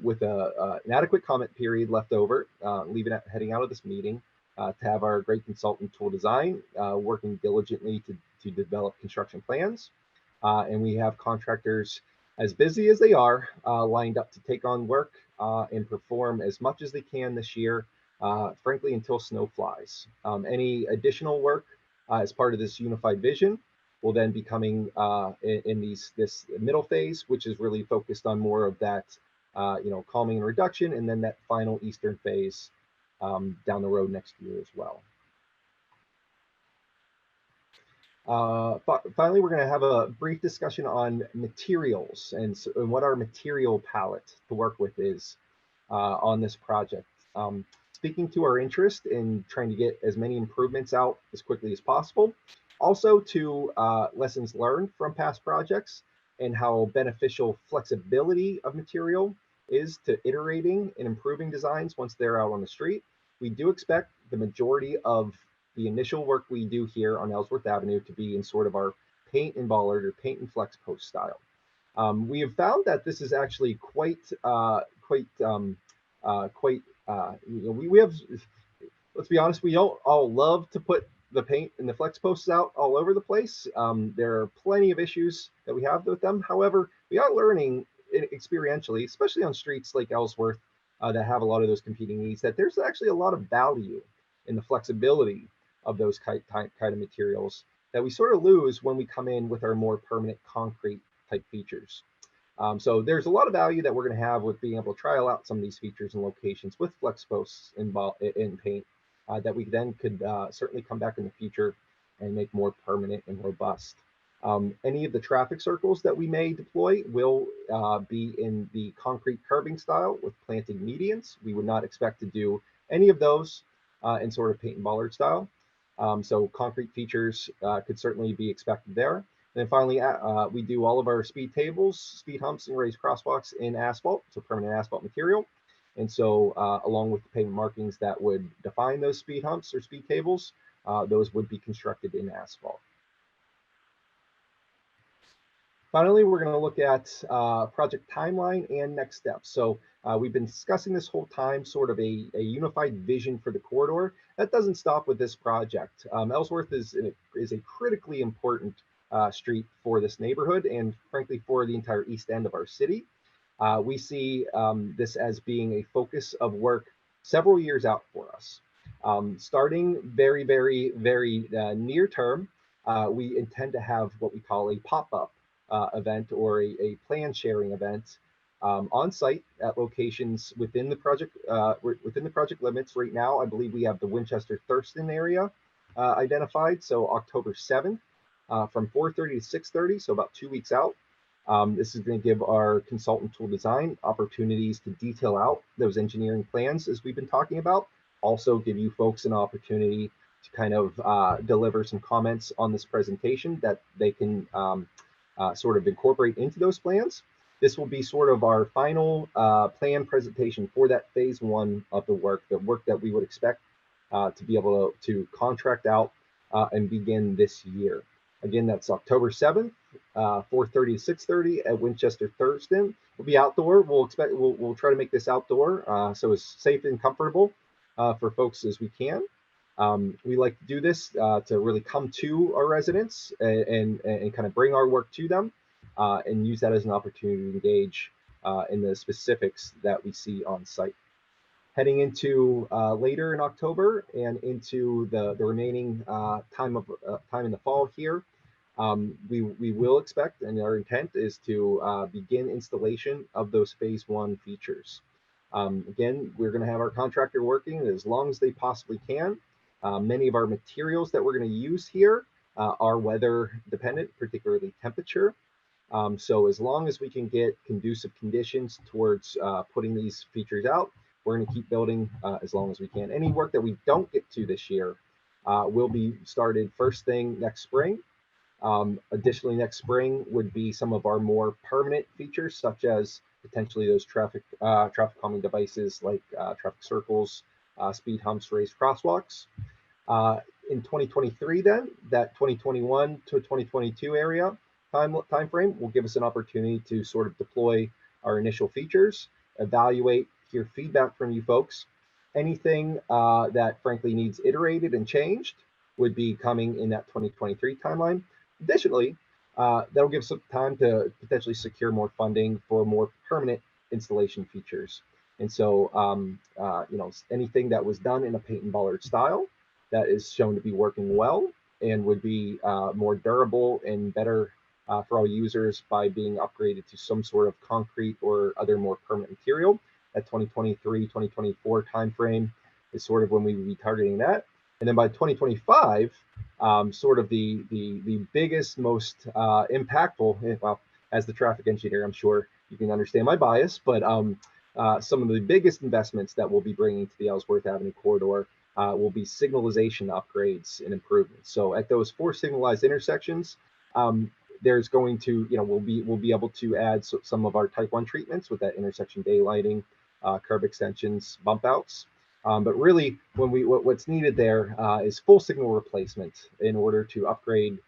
with an adequate comment period left over, heading out of this meeting, to have our great consultant Tool Design working diligently to develop construction plans. And we have contractors as busy as they are, lined up to take on work and perform as much as they can this year, frankly, until snow flies. Any additional work as part of this unified vision will then be coming in this middle phase, which is really focused on more of that, calming and reduction, and then that final eastern phase down the road next year as well. Finally, we're going to have a brief discussion on materials and what our material palette to work with is on this project. Speaking to our interest in trying to get as many improvements out as quickly as possible, also to lessons learned from past projects and how beneficial flexibility of material is to iterating and improving designs once they're out on the street. We do expect the majority of the initial work we do here on Ellsworth Avenue to be in sort of our paint and bollard or paint and flex post style. We have found that this is actually we have, let's be honest, we don't all love to put the paint and the flex posts out all over the place. There are plenty of issues that we have with them. However, we are learning experientially, especially on streets like Ellsworth that have a lot of those competing needs, that there's actually a lot of value in the flexibility of those kind of materials that we sort of lose when we come in with our more permanent concrete type features. So there's a lot of value that we're going to have with being able to trial out some of these features and locations with flex posts in paint that we then could certainly come back in the future and make more permanent and robust. Any of the traffic circles that we may deploy will be in the concrete curbing style with planted medians. We would not expect to do any of those in sort of paint and bollard style. So concrete features could certainly be expected there. And then finally, we do all of our speed tables, speed humps, and raised crosswalks in asphalt, so permanent asphalt material. And so along with the pavement markings that would define those speed humps or speed tables, those would be constructed in asphalt. Finally, we're going to look at project timeline and next steps. So we've been discussing this whole time sort of a unified vision for the corridor. That doesn't stop with this project. Ellsworth is a critically important street for this neighborhood and frankly for the entire east end of our city. We see this as being a focus of work several years out for us. Starting very, very, very near term, we intend to have what we call a pop-up event or a plan sharing event on site at locations within the project limits. Right now, I believe we have the Winchester Thurston area identified. So October 7th from 4:30 to 6:30, so about 2 weeks out. This is going to give our consultant tool design opportunities to detail out those engineering plans as we've been talking about. Also give you folks an opportunity to kind of deliver some comments on this presentation that they can sort of incorporate into those plans. This will be sort of our final plan presentation for that phase one of the work that we would expect to be able to contract out and begin this year. Again, that's October 7th, 4:30 to 6:30 at Winchester Thurston. We'll be outdoor. We'll try to make this outdoor so it's safe and comfortable for folks as we can. We like to do this to really come to our residents and kind of bring our work to them and use that as an opportunity to engage in the specifics that we see on site. Heading into later in October and into the remaining time in the fall here, we will expect, and our intent is to begin installation of those phase one features. Again, we're going to have our contractor working as long as they possibly can. Many of our materials that we're going to use here are weather dependent, particularly temperature. So as long as we can get conducive conditions towards putting these features out, we're going to keep building as long as we can. Any work that we don't get to this year will be started first thing next spring. Additionally, next spring would be some of our more permanent features, such as potentially those traffic calming devices like traffic circles, speed humps, raised crosswalks. In 2023, then that 2021 to 2022 area time frame will give us an opportunity to sort of deploy our initial features, evaluate, hear feedback from you folks. Anything that frankly needs iterated and changed would be coming in that 2023 timeline. Additionally, that'll give some time to potentially secure more funding for more permanent installation features. And so, anything that was done in a paint and bollard style that is shown to be working well and would be more durable and better for all users by being upgraded to some sort of concrete or other more permanent material. That 2023, 2024 timeframe is sort of when we would be targeting that. And then by 2025, sort of the biggest, most impactful, well, as the traffic engineer, I'm sure you can understand my bias, but some of the biggest investments that we'll be bringing to the Ellsworth Avenue corridor will be signalization upgrades and improvements. So at those 4 signalized intersections, there's going to, we'll be able to add some of our type 1 treatments with that intersection daylighting, curb extensions, bump outs. But really, what's needed there is full signal replacement in order to upgrade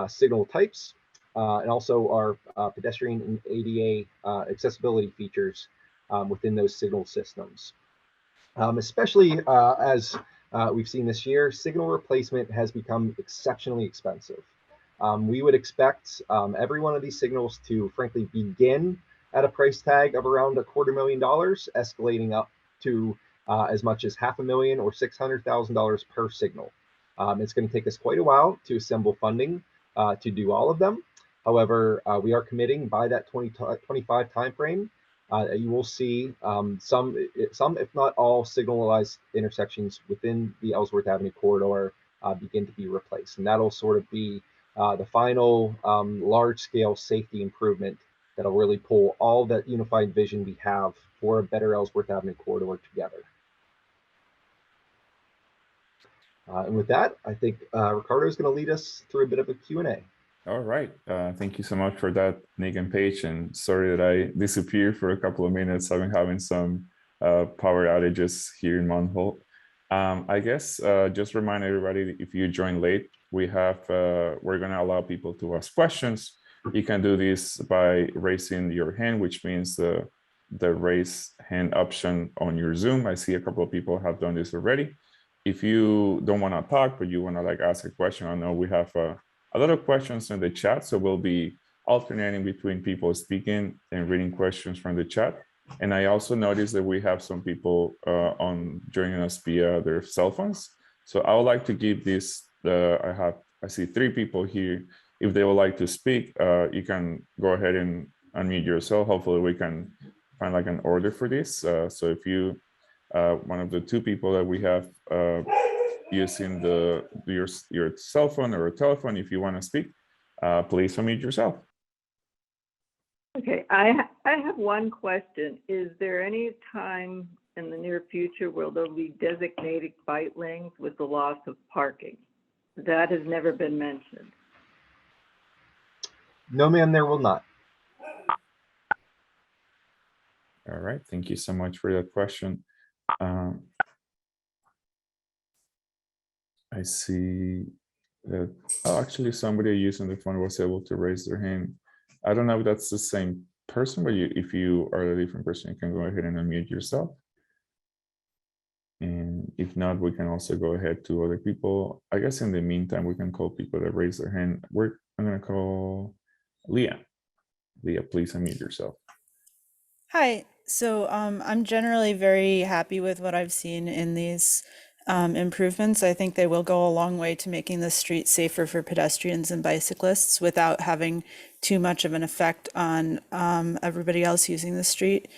signal types and also our pedestrian and ADA accessibility features within those signal systems. Especially as we've seen this year, signal replacement has become exceptionally expensive. We would expect every one of these signals to frankly begin at a price tag of around $250,000, escalating up to as much as $500,000 or $600,000 per signal. It's going to take us quite a while to assemble funding to do all of them. However, we are committing by that 2025 timeframe. You will see some, if not all, signalized intersections within the Ellsworth Avenue corridor begin to be replaced, and that'll sort of be the final large-scale safety improvement that'll really pull all that unified vision we have for a better Ellsworth Avenue corridor together. And with that, I think Ricardo is going to lead us through a bit of a Q&A. All right. Thank you so much for that, Nick and Paige. And sorry that I disappeared for a couple of minutes. I've been having some power outages here in Mount Hope. I guess just remind everybody, if you join late, we're going to allow people to ask questions. You can do this by raising your hand, which means the raise hand option on your Zoom. I see a couple of people have done this already. If you don't want to talk, but you want to ask a question, I know we have a lot of questions in the chat, so we'll be alternating between people speaking and reading questions from the chat. And I also noticed that we have some people joining us via their cell phones. So I would like to give this, I see 3 people here. If they would like to speak, you can go ahead and unmute yourself. Hopefully we can find an order for this. So if you, one of the 2 people that we have using your cell phone or a telephone, if you want to speak, please unmute yourself. Okay, I have one question. Is there any time in the near future where there'll be designated bike lanes with the loss of parking? That has never been mentioned. No, ma'am, there will not. All right, thank you so much for that question. I see that actually somebody using the phone was able to raise their hand. I don't know if that's the same person, but if you are a different person, you can go ahead and unmute yourself. And if not, we can also go ahead to other people. I guess in the meantime, we can call people that raise their hand. I'm going to call Leah. Leah, please unmute yourself. Hi. So I'm generally very happy with what I've seen in these improvements. I think they will go a long way to making the street safer for pedestrians and bicyclists without having too much of an effect on everybody else using the street.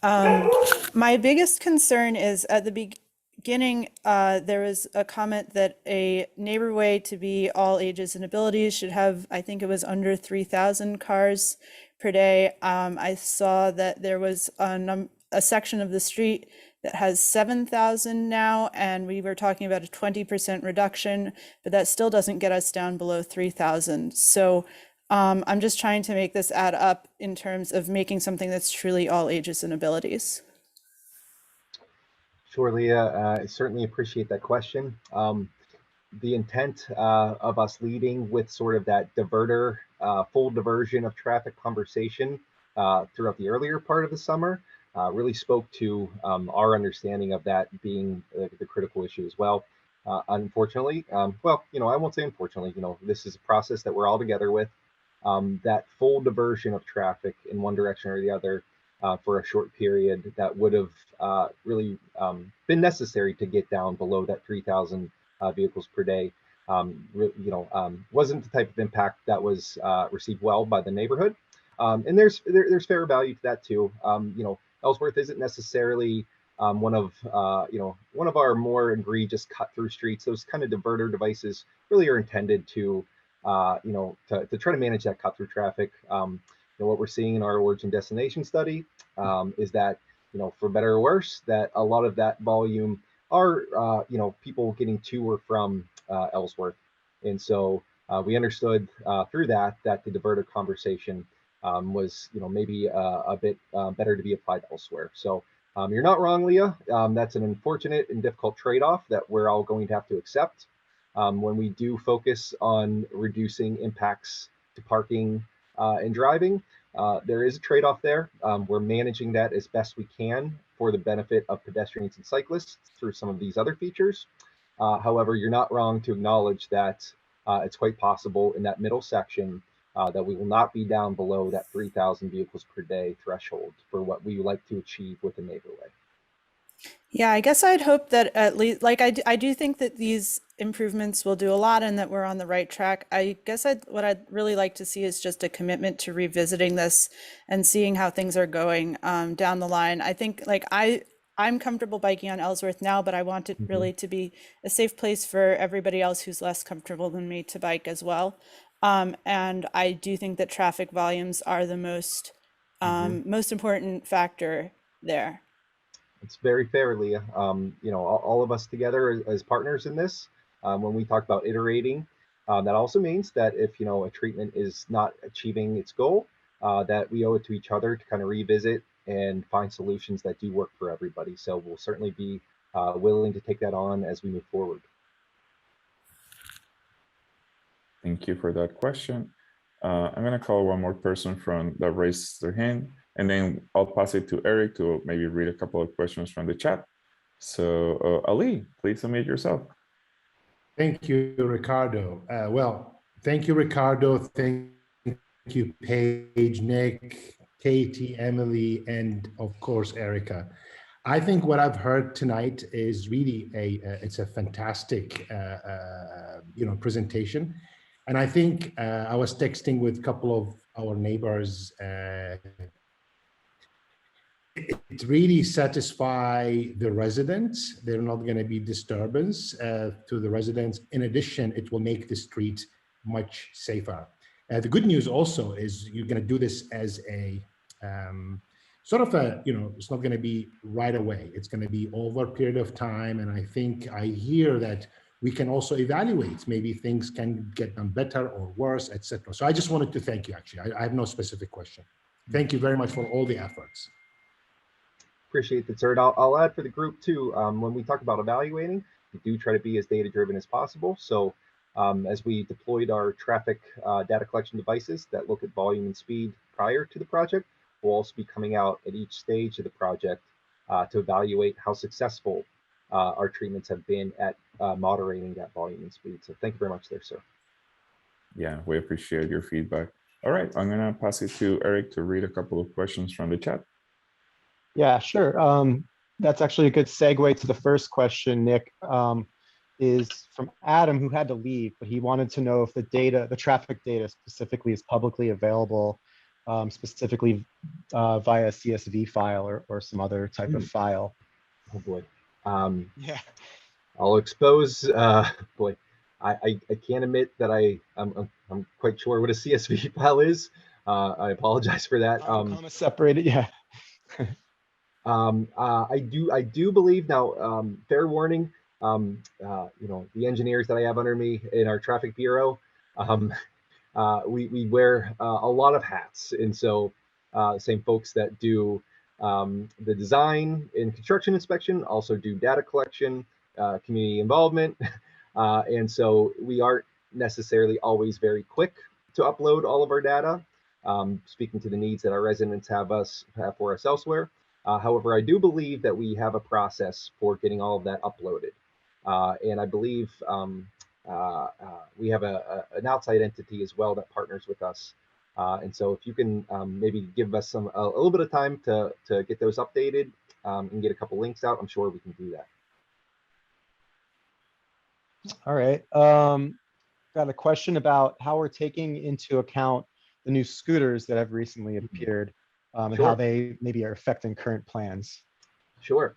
My biggest concern is at the beginning, there was a comment that a neighborway to be all ages and abilities should have, I think it was under 3,000 cars per day. I saw that there was a section of the street that has 7,000 now, and we were talking about a 20% reduction, but that still doesn't get us down below 3,000. So I'm just trying to make this add up in terms of making something that's truly all ages and abilities. Sure, Leah, I certainly appreciate that question. The intent of us leading with sort of that diverter, full diversion of traffic conversation throughout the earlier part of the summer really spoke to our understanding of that being the critical issue as well. Unfortunately, well, I won't say unfortunately, this is a process that we're all together with. that full diversion of traffic in one direction or the other for a short period that would have really been necessary to get down below that 3,000 vehicles per day. Wasn't the type of impact that was received well by the neighborhood. And there's fair value to that too. Ellsworth isn't necessarily one of our more egregious cut-through streets. Those kind of diverter devices really are intended to try to manage that cut-through traffic. What we're seeing in our origin destination study is that, for better or worse, that a lot of that volume are people getting to or from Ellsworth, and so we understood through that the diverter conversation was maybe a bit better to be applied elsewhere. So you're not wrong, Leah. That's an unfortunate and difficult trade-off that we're all going to have to accept when we do focus on reducing impacts to parking and driving. There is a trade-off there. We're managing that as best we can for the benefit of pedestrians and cyclists through some of these other features. However, you're not wrong to acknowledge that it's quite possible in that middle section that we will not be down below that 3,000 vehicles per day threshold for what we like to achieve with a neighborway. Yeah, I guess I'd hope that at least, like, I do think that these improvements will do a lot and that we're on the right track. I guess what I'd really like to see is just a commitment to revisiting this and seeing how things are going down the line. I think, like, I'm comfortable biking on Ellsworth now, but I want it really to be a safe place for everybody else who's less comfortable than me to bike as well. And I do think that traffic volumes are the most important factor there. It's very fair, Leah. All of us together as partners in this, when we talk about iterating, that also means that if a treatment is not achieving its goal, that we owe it to each other to kind of revisit and find solutions that do work for everybody. So we'll certainly be willing to take that on as we move forward. Thank you for that question. I'm going to call one more person that raised their hand, and then I'll pass it to Eric to maybe read a couple of questions from the chat. So Ali, please unmute yourself. Thank you, Ricardo. Thank you, Ricardo. Thank you, Paige, Nick, Katie, Emily, and of course, Erica. I think what I've heard tonight is really it's a fantastic, presentation. And I think I was texting with a couple of our neighbors. It really satisfies the residents. There not going to be disturbance to the residents. In addition, it will make the street much safer. The good news also is you're going to do this as a sort of it's not going to be right away. It's going to be over a period of time. And I think I hear that we can also evaluate, maybe things can get done better or worse, etc. So I just wanted to thank you, actually. I have no specific question. Thank you very much for all the efforts. Appreciate the third. I'll add for the group too, when we talk about evaluating, we do try to be as data-driven as possible. So as we deployed our traffic data collection devices that look at volume and speed prior to the project, we'll also be coming out at each stage of the project to evaluate how successful our treatments have been at moderating that volume and speed. So thank you very much there, sir. Yeah, we appreciate your feedback. All right, I'm gonna pass it to Eric to read a couple of questions from the chat. Yeah, sure. That's actually a good segue to the first question, Nick, is from Adam, who had to leave, but he wanted to know if the traffic data specifically is publicly available, specifically via CSV file or some other type of file. Oh boy. Yeah. I'll expose, boy, I can't admit that I'm quite sure what a CSV file is. I apologize for that. Comma separated, yeah. I do believe now, fair warning, the engineers that I have under me in our traffic bureau, we wear a lot of hats. And so same folks that do the design and construction inspection also do data collection, community involvement. And so we aren't necessarily always very quick to upload all of our data, speaking to the needs that our residents have for us elsewhere. However, I do believe that we have a process for getting all of that uploaded. And I believe we have an outside entity as well that partners with us And so if you can maybe give us a little bit of time to get those updated and get a couple links out, I'm sure we can do that. All right. Got a question about how we're taking into account the new scooters that have recently appeared and how Sure. they maybe are affecting current plans. Sure.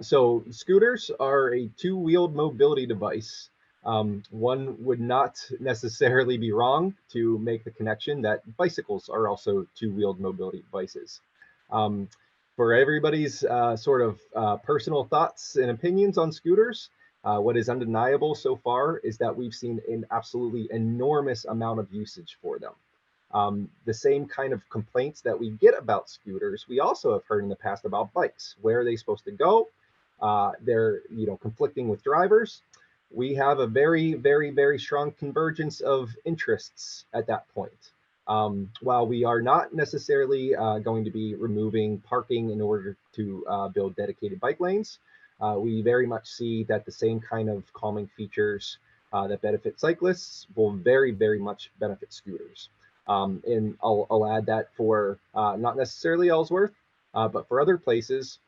So scooters are a two-wheeled mobility device. One would not necessarily be wrong to make the connection that bicycles are also two-wheeled mobility devices. For everybody's sort of personal thoughts and opinions on scooters, what is undeniable so far is that we've seen an absolutely enormous amount of usage for them. The same kind of complaints that we get about scooters, we also have heard in the past about bikes. Where are they supposed to go? They're conflicting with drivers. We have a very, very, very strong convergence of interests at that point. While we are not necessarily going to be removing parking in order to build dedicated bike lanes, we very much see that the same kind of calming features that benefit cyclists will very, very much benefit scooters. And I'll add that for not necessarily Ellsworth, but for other places,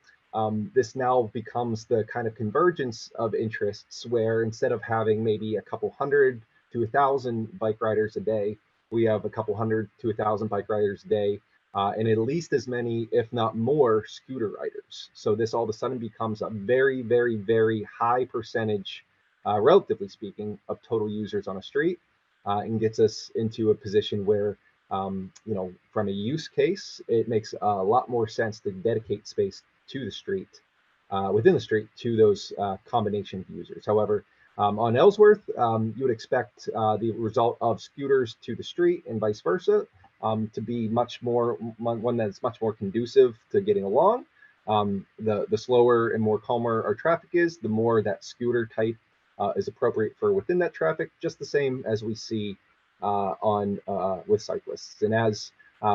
this now becomes the kind of convergence of interests where instead of having maybe a couple hundred to 1,000 bike riders a day, we have a couple hundred to 1,000 bike riders a day, and at least as many, if not more, scooter riders. So this all of a sudden becomes a very, very, very high percentage, relatively speaking, of total users on a street. And gets us into a position where, from a use case, it makes a lot more sense to dedicate space to the street, within the street, to those combination of users. However, on Ellsworth, you would expect the result of scooters to the street and vice versa to be much more, one that's much more conducive to getting along. The slower and more calmer our traffic is, the more that scooter type is appropriate for within that traffic, just the same as we see with cyclists. And as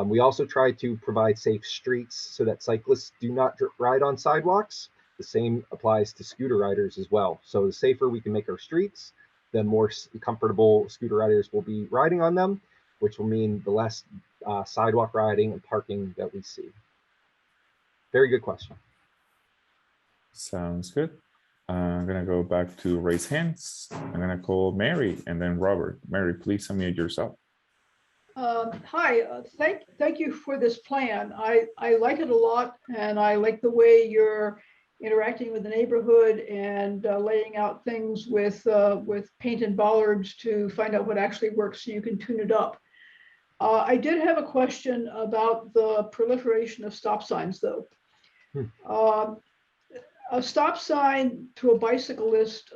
we also try to provide safe streets so that cyclists do not ride on sidewalks, the same applies to scooter riders as well. So the safer we can make our streets, the more comfortable scooter riders will be riding on them, which will mean the less sidewalk riding and parking that we see. Very good question. Sounds good. I'm gonna go back to raise hands. I'm gonna call Mary and then Robert. Mary, please unmute yourself. Hi, thank you for this plan. I like it a lot, and I like the way you're interacting with the neighborhood and laying out things with paint and bollards to find out what actually works so you can tune it up. I did have a question about the proliferation of stop signs, though. A stop sign to a bicyclist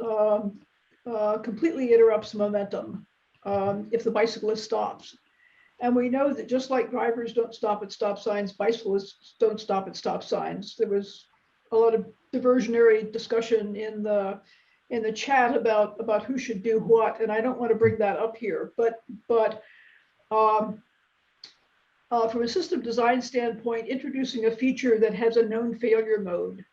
completely interrupts momentum if the bicyclist stops. And we know that just like drivers don't stop at stop signs, bicyclists don't stop at stop signs. There was a lot of diversionary discussion in the chat about who should do what, and I don't want to bring that up here. But from a system design standpoint, introducing a feature that has a known failure mode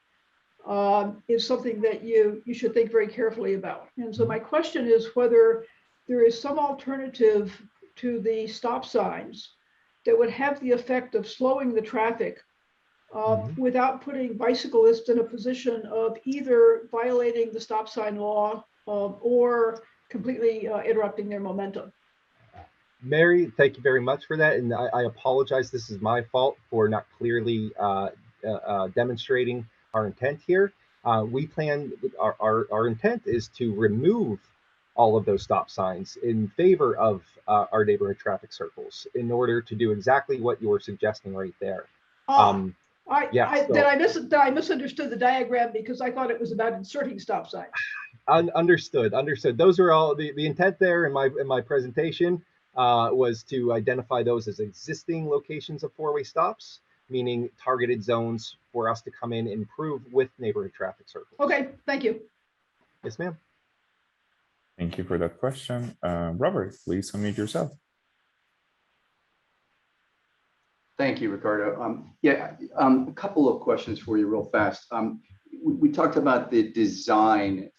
is something that you should think very carefully about. And so my question is whether there is some alternative to the stop signs that would have the effect of slowing the traffic without putting bicyclists in a position of either violating the stop sign law or completely interrupting their momentum. Mary, thank you very much for that. And I apologize. This is my fault for not clearly demonstrating our intent here. We plan, our intent is to remove all of those stop signs in favor of our neighborhood traffic circles in order to do exactly what you're suggesting right there. I misunderstood the diagram because I thought it was about inserting stop signs. Understood. Those are all the intent there in my presentation was to identify those as existing locations of four-way stops, meaning targeted zones for us to come in and improve with neighborhood traffic circles. Okay, thank you. Yes, ma'am. Thank you for that question. Robert, please unmute yourself. Thank you, Ricardo. A couple of questions for you real fast. We talked about the design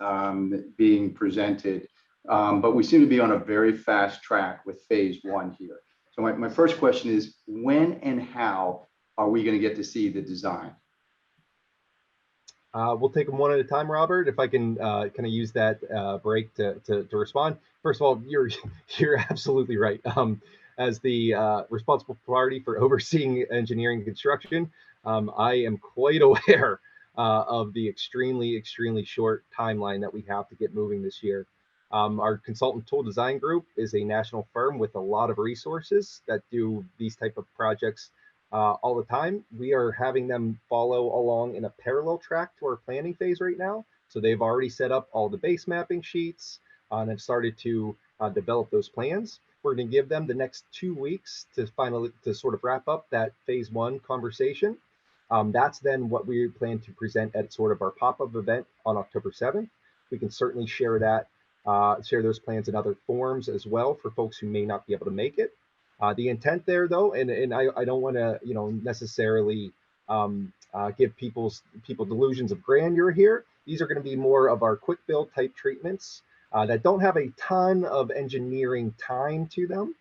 being presented, but we seem to be on a very fast track with phase one here. So my first question is, when and how are we going to get to see the design? We'll take them one at a time, Robert. If I can kind of use that break to respond. First of all, you're absolutely right. As the responsible party for overseeing engineering and construction, I am quite aware of the extremely short timeline that we have to get moving this year. Our consultant tool design group is a national firm with a lot of resources that do these type of projects all the time. We are having them follow along in a parallel track to our planning phase right now. So they've already set up all the base mapping sheets and have started to develop those plans. We're going to give them the next 2 weeks to sort of wrap up that phase 1 conversation. That's then what we plan to present at sort of our pop-up event on October 7th. We can certainly share that, share those plans in other forms as well for folks who may not be able to make it. The intent there, though, and I don't want to, necessarily give people delusions of grandeur here. These are going to be more of our quick build type treatments that don't have a ton of engineering time to them.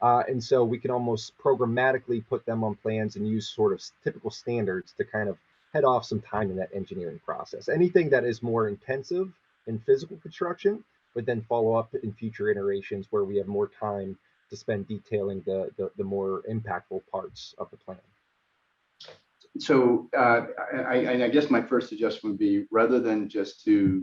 And so we can almost programmatically put them on plans and use sort of typical standards to kind of head off some time in that engineering process. Anything that is more intensive in physical construction would then follow up in future iterations where we have more time to spend detailing the more impactful parts of the plan. So I guess my first suggestion would be, rather than just to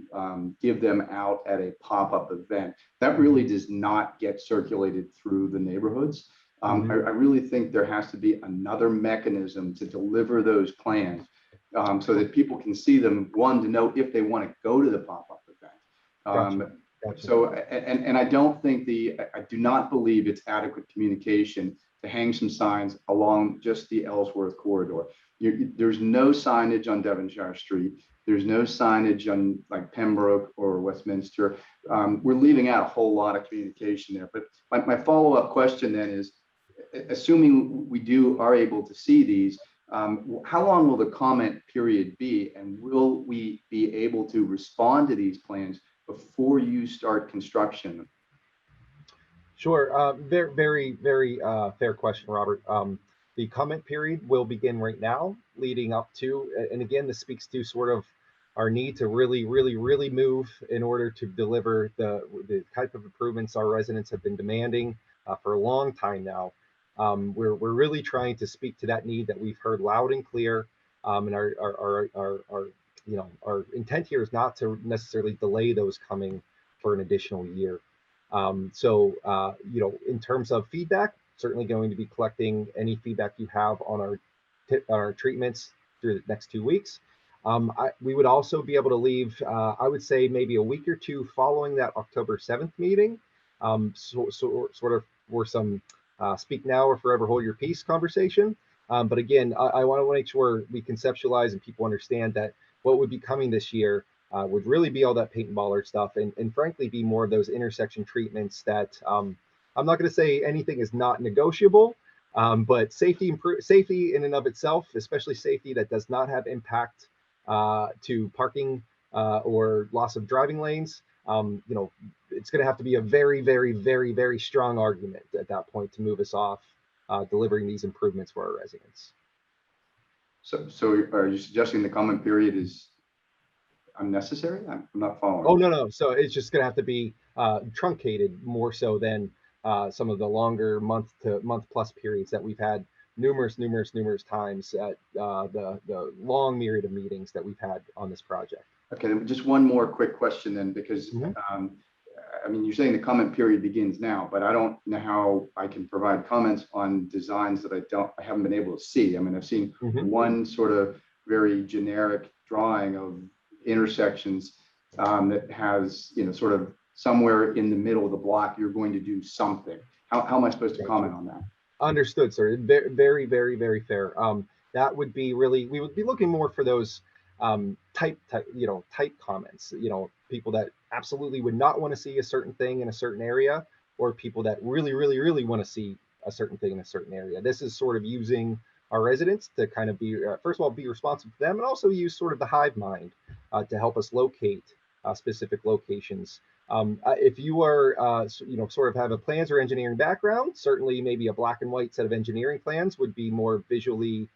give them out at a pop-up event, that really does not get circulated through the neighborhoods. I really think there has to be another mechanism to deliver those plans so that people can see them, one, to know if they want to go to the pop-up event. Gotcha. So, and I don't think I do not believe it's adequate communication to hang some signs along just the Ellsworth corridor. There's no signage on Devonshire Street. There's no signage on like Pembroke or Westminster. We're leaving out a whole lot of communication there. But my follow-up question then is, assuming we are able to see these, how long will the comment period be? And will we be able to respond to these plans before you start construction? Sure. Very fair question, Robert. The comment period will begin right now, leading up to, and again, this speaks to sort of our need to really move in order to deliver the type of improvements our residents have been demanding for a long time now. We're really trying to speak to that need that we've heard loud and clear, and our intent here is not to necessarily delay those coming for an additional year. In terms of feedback, certainly going to be collecting any feedback you have on our treatments through the next 2 weeks. We would also be able to leave, I would say maybe a week or two following that October 7th meeting, sort of for some speak now or forever hold your peace conversation. But again, I want to make sure we conceptualize and people understand that what would be coming this year would really be all that paint and bollard stuff, and frankly be more of those intersection treatments that I'm not going to say anything is not negotiable, but safety in and of itself, especially safety that does not have impact to parking or loss of driving lanes. It's going to have to be a very strong argument at that point to move us off delivering these improvements for our residents. So are you suggesting the comment period is unnecessary? I'm not following. Oh, no. So it's just going to have to be truncated more so than some of the longer month plus periods that we've had numerous times at the long myriad of meetings that we've had on this project. Okay, just one more quick question then, because you're saying the comment period begins now, but I don't know how I can provide comments on designs that I haven't been able to see. I've seen one sort of very generic drawing of intersections that has, sort of somewhere in the middle of the block, you're going to do something. How am I supposed to comment on that? Understood, sir. Very fair. That would be really, we would be looking more for those type comments, people that absolutely would not want to see a certain thing in a certain area, or people that really want to see a certain thing in a certain area. This is sort of using our residents to kind of be, first of all, be responsive to them, and also use sort of the hive mind to help us locate specific locations If you are, sort of have a plans or engineering background, certainly maybe a black and white set of engineering plans would be more visually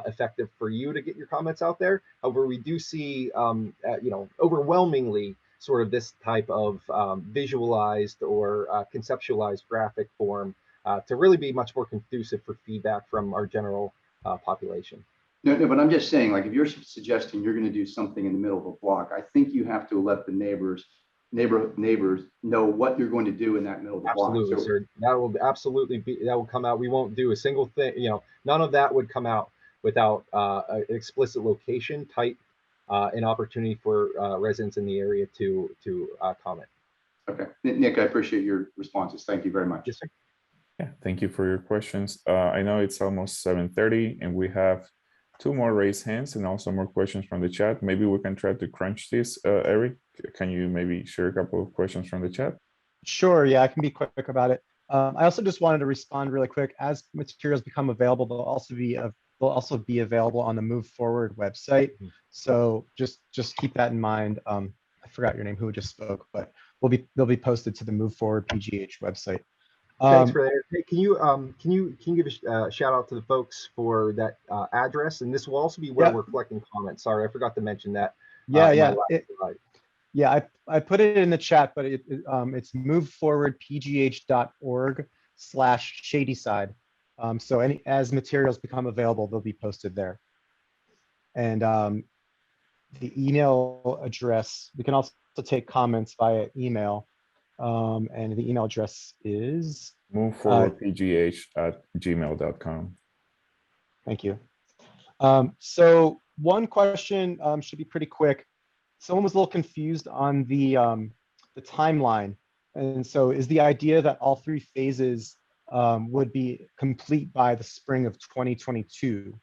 effective for you to get your comments out there. However, we do see, overwhelmingly sort of this type of visualized or conceptualized graphic form to really be much more conducive for feedback from our general population. No, but I'm just saying, like, if you're suggesting you're going to do something in the middle of a block, I think you have to let the neighbors know what you're going to do in that middle of the block. Absolutely, sir. That will absolutely be, that will come out. We won't do a single thing, none of that would come out without an explicit location type, an opportunity for residents in the area to comment. Okay, Nick, I appreciate your responses. Thank you very much. Yes, sir. Yeah, thank you for your questions. I know it's almost 7:30 and we have 2 more raised hands and also more questions from the chat. Maybe we can try to crunch this. Eric, can you maybe share a couple of questions from the chat? Sure, yeah, I can be quick about it. I also just wanted to respond really quick. As materials become available, they'll also be available on the Move Forward website. So just keep that in mind. I forgot your name, who just spoke, but they'll be posted to the Move Forward PGH website. Thanks for that. Hey, can you give a shout out to the folks for that address? And this will also be where we're collecting comments. Sorry, I forgot to mention that. Yeah, I put it in the chat, but it's moveforwardpgh.org/Shadyside. So as materials become available, they'll be posted there. And the email address, we can also take comments via email. And the email address is moveforwardpgh@gmail.com. Thank you. So one question should be pretty quick. Someone was a little confused on the timeline. And so is the idea that all 3 phases would be complete by the spring of 2022?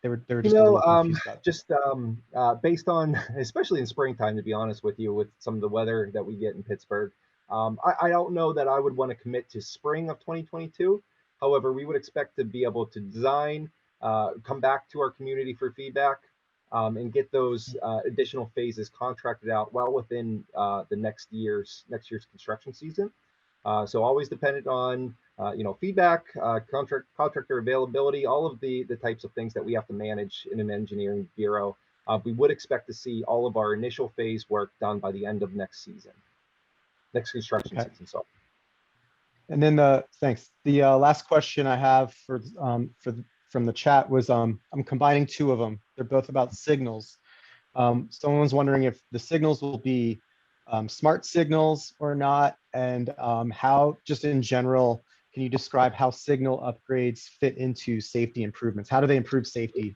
They were just a little confused about that. Based on, especially in springtime, to be honest with you, with some of the weather that we get in Pittsburgh, I don't know that I would want to commit to spring of 2022. However, we would expect to be able to design, come back to our community for feedback, and get those additional phases contracted out well within the next year's construction season. So always dependent on feedback, contractor availability, all of the types of things that we have to manage in an engineering bureau. We would expect to see all of our initial phase work done by the end of next construction season. So. And then thanks. The last question I have from the chat was I'm combining 2 of them. They're both about signals. Someone's wondering if the signals will be smart signals or not, and how, just in general, can you describe how signal upgrades fit into safety improvements? How do they improve safety?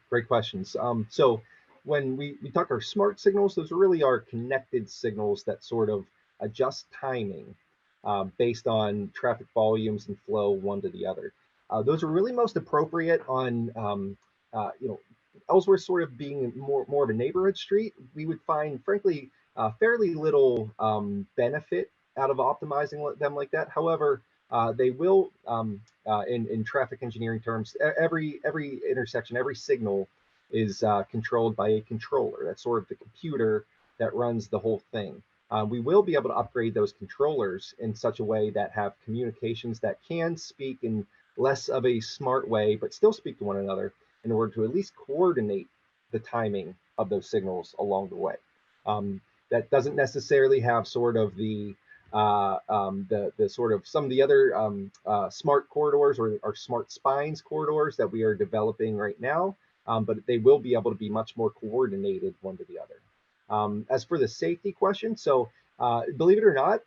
Great questions. So when we talk our smart signals, those really are connected signals that sort of adjust timing based on traffic volumes and flow one to the other. Those are really most appropriate on, Ellsworth sort of being more of a neighborhood street. We would find, frankly, fairly little benefit out of optimizing them like that. However, they will, in traffic engineering terms, every intersection, every signal is controlled by a controller. That's sort of the computer that runs the whole thing. We will be able to upgrade those controllers in such a way that have communications that can speak in less of a smart way, but still speak to one another in order to at least coordinate the timing of those signals along the way. That doesn't necessarily have sort of the sort of some of the other smart corridors or smart spines corridors that we are developing right now, but they will be able to be much more coordinated one to the other. As for the safety question, so believe it or not,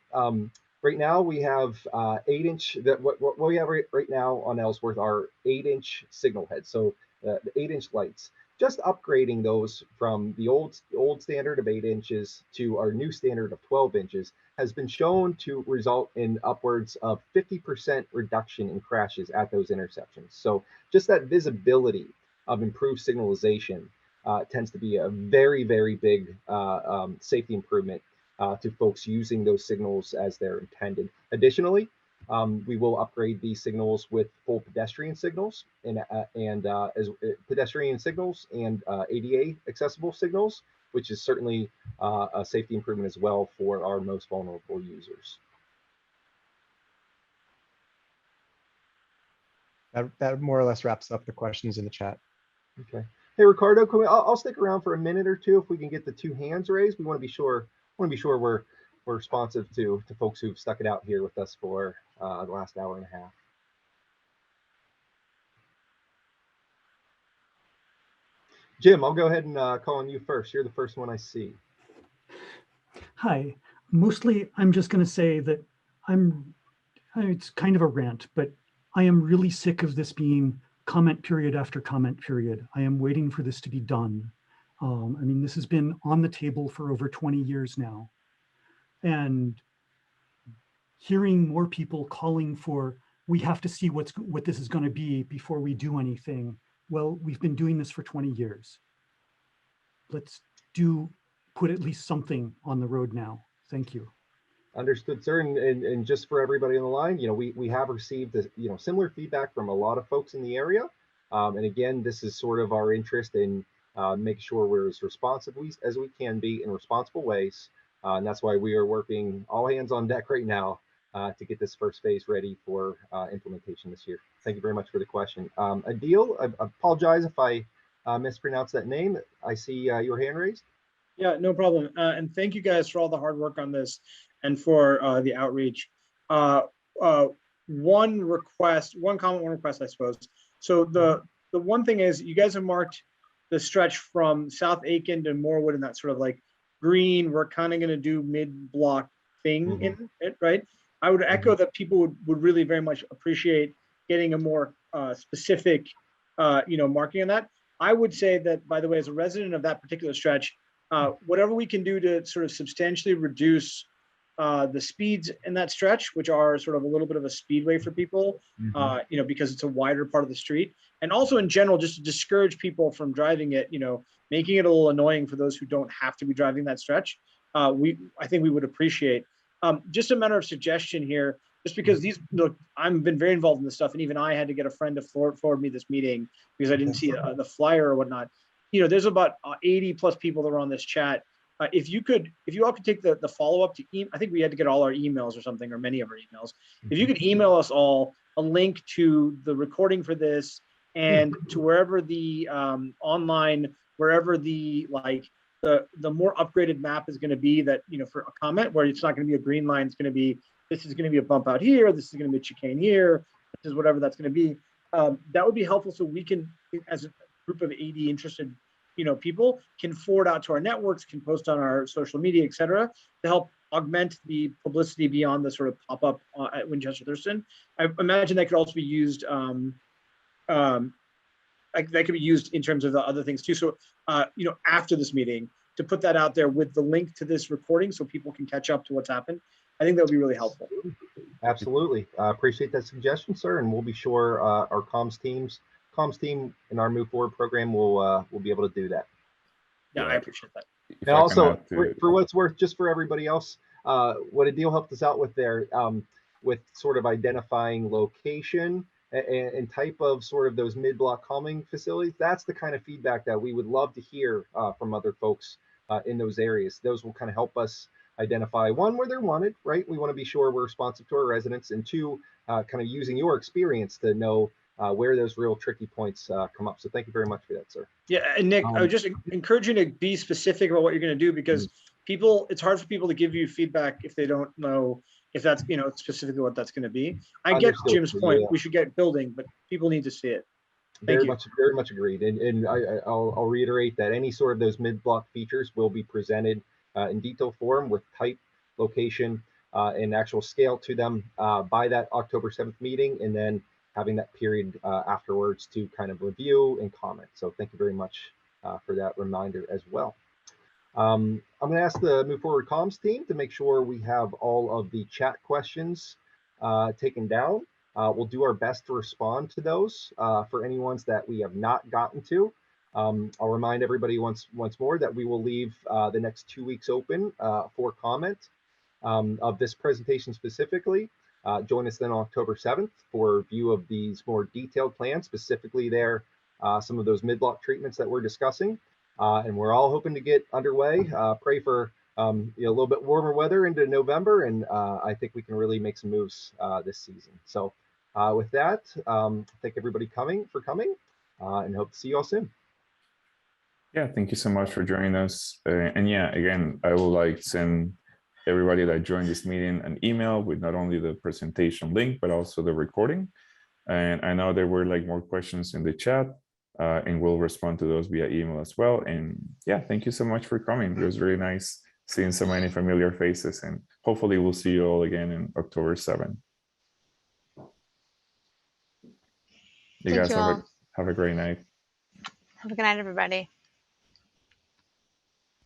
right now we have 8-inch, what we have right now on Ellsworth are 8-inch signal heads, so the 8-inch lights. Just upgrading those from the old standard of 8 inches to our new standard of 12 inches has been shown to result in upwards of 50% reduction in crashes at those intersections. So just that visibility of improved signalization tends to be a very, very big safety improvement to folks using those signals as they're intended. Additionally, we will upgrade these signals with full pedestrian signals and as pedestrian signals and ADA accessible signals which is certainly a safety improvement as well for our most vulnerable users. That more or less wraps up the questions in the chat. Okay. Hey, Ricardo, I'll stick around for a minute or two if we can get the 2 hands raised. We want to be sure we're responsive to folks who've stuck it out here with us for the last hour and a half. Jim, I'll go ahead and call on you first. You're the first one I see. Hi. Mostly, I'm just going to say that it's kind of a rant, but I am really sick of this being comment period after comment period. I am waiting for this to be done. I mean, this has been on the table for over 20 years now. And hearing more people calling for, we have to see what this is going to be before we do anything. Well, we've been doing this for 20 years. Let's put at least something on the road now. Thank you. Understood, sir. And just for everybody on the line, we have received this, similar feedback from a lot of folks in the area. And again, this is sort of our interest in making sure we're as responsive as we can be in responsible ways. And that's why we are working all hands on deck right now to get this first phase ready for implementation this year. Thank you very much for the question. Adil, I apologize if I mispronounced that name. I see your hand raised. Yeah, no problem. And thank you guys for all the hard work on this and for the outreach. One comment, one request, I suppose. So the one thing is, you guys have marked the stretch from South Aiken to Morewood and that sort of like green. We're kind of going to do mid-block thing in it, right? I would echo that people would really very much appreciate getting a more specific, marking on that. I would say that, by the way, as a resident of that particular stretch, whatever we can do to sort of substantially reduce the speeds in that stretch, which are sort of a little bit of a speedway for people, because it's a wider part of the street. And also in general, just to discourage people from driving it, making it a little annoying for those who don't have to be driving that stretch. I think we would appreciate. Just a matter of suggestion here, just because I've been very involved in this stuff, and even I had to get a friend to forward me this meeting because I didn't see the flyer or whatnot. There's about 80 plus people that were on this chat. If you all could take the follow-up to I think we had to get all our emails or something, or many of our emails. If you could email us all a link to the recording for this and to wherever the online, wherever the more upgraded map is going to be, that, for a comment where it's not going to be a green line, it's going to be, this is going to be a bump out here, this is going to be a chicane here, this is whatever that's going to be. That would be helpful, so we can, as a group of 80 interested people, can forward out to our networks, can post on our social media, et cetera, to help augment the publicity beyond the sort of pop-up at Winchester Thurston. I imagine that could also be used, that could be used in terms of the other things too. So, after this meeting, to put that out there with the link to this recording so people can catch up to what's happened, I think that would be really helpful. Absolutely. Appreciate that suggestion, sir. And we'll be sure our comms team in our Move Forward program will be able to do that. Yeah, I appreciate that. And also, for what it's worth, just for everybody else, what Adil helped us out with there, with sort of identifying location and type of sort of those mid-block calming facilities, that's the kind of feedback that we would love to hear from other folks in those areas. Those will kind of help us identify, one, where they're wanted, right? We want to be sure we're responsive to our residents, and two, kind of using your experience to know where those real tricky points come up. So thank you very much for that, sir. Yeah, and Nick, I would just encourage you to be specific about what you're going to do, because it's hard for people to give you feedback if they don't know if that's, specifically what that's going to be. I get Jim's point. Yeah. We should get building, but people need to see it. Very much agreed. And I'll reiterate that any sort of those mid-block features will be presented in detail form with type, location, and actual scale to them by that October 7th meeting, and then having that period afterwards to kind of review and comment. So thank you very much for that reminder as well. I'm going to ask the Move Forward Comms team to make sure we have all of the chat questions taken down. We'll do our best to respond to those for any ones that we have not gotten to. I'll remind everybody once more that we will leave the next 2 weeks open for comment of this presentation specifically. Join us then on October 7th for review of these more detailed plans, specifically some of those mid-block treatments that we're discussing. and we're all hoping to get underway. Pray for a little bit warmer weather into November, and I think we can really make some moves this season. So with that, thank everybody for coming, and hope to see you all soon. Yeah, thank you so much for joining us. And yeah, again, I would like to send everybody that joined this meeting an email with not only the presentation link, but also the recording. And I know there were like more questions in the chat, and we'll respond to those via email as well. And yeah, thank you so much for coming. It was really nice seeing so many familiar faces, and hopefully we'll see you all again in October 7th. You Thank guys you have all. have a great night. Have a good night, everybody.